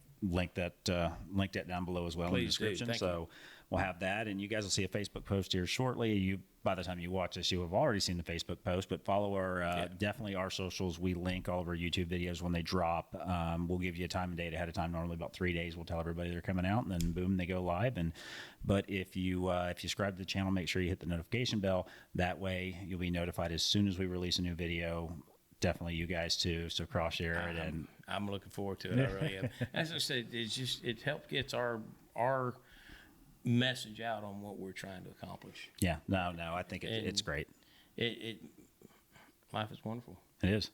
that down below as well in the description. So we'll have that, and you guys will see a Facebook post here shortly. By the time you watch this, you have already seen the Facebook post, but follow definitely our socials. We link all of our YouTube videos when they drop. We'll give you a time and date ahead of time, normally about 3 days. We'll tell everybody they're coming out, and then boom, they go live. But if you subscribe to the channel, make sure you hit the notification bell. That way you'll be notified as soon as we release a new video. Definitely you guys too, so cross share it. And I'm looking forward to it. I really am. As I said, it helps gets our message out on what we're trying to accomplish. Yeah, no, I think it's great. Life is wonderful. It is.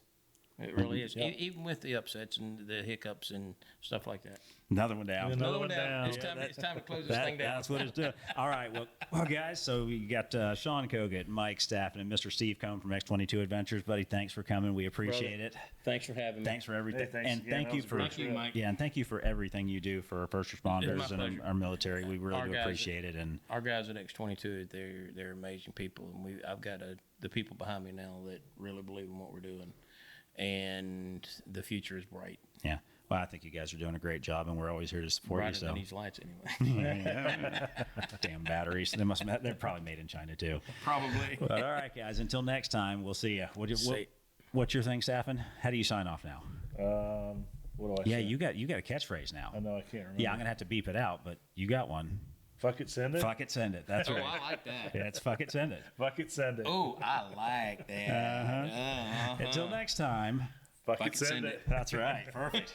It really is. Even with the upsets and the hiccups and stuff like that. Another one down. Another one down. It's time to close this thing down. That's what it's doing. All right. Well, guys, so we got Shaun Kogut, Mike Staffen, and Mr. Steve coming from X-22 Adventures. Buddy, thanks for coming. We appreciate it. Thanks for having me. Thanks for everything. Hey, thanks and again. thank you, Mike. Yeah, and thank you for everything you do for our first responders and pleasure. our military. We really Our do guys- appreciate it. And Our guys at X-22, they're amazing people, and I've got the people behind me now that really believe in what we're doing, and the future is bright. yeah, well, I think you guys are doing a great job, and we're always here to support Brighter you. So, than these lights, anyway. damn batteries. They're probably made in China too. Probably. But all right, guys. Until next time, we'll see you. What's your thing, Staffen? How do you sign off now? What do I Yeah, say? you got a catchphrase now. I know I can't remember. Yeah, I'm gonna have to beep it out, but you got one. Fuck it, send it. Fuck it, send it. That's right. I like that. Yeah, it's fuck it, send it. Fuck it, send it. Oh, I like that. Until next time. Fuck it, send it. That's right. Perfect.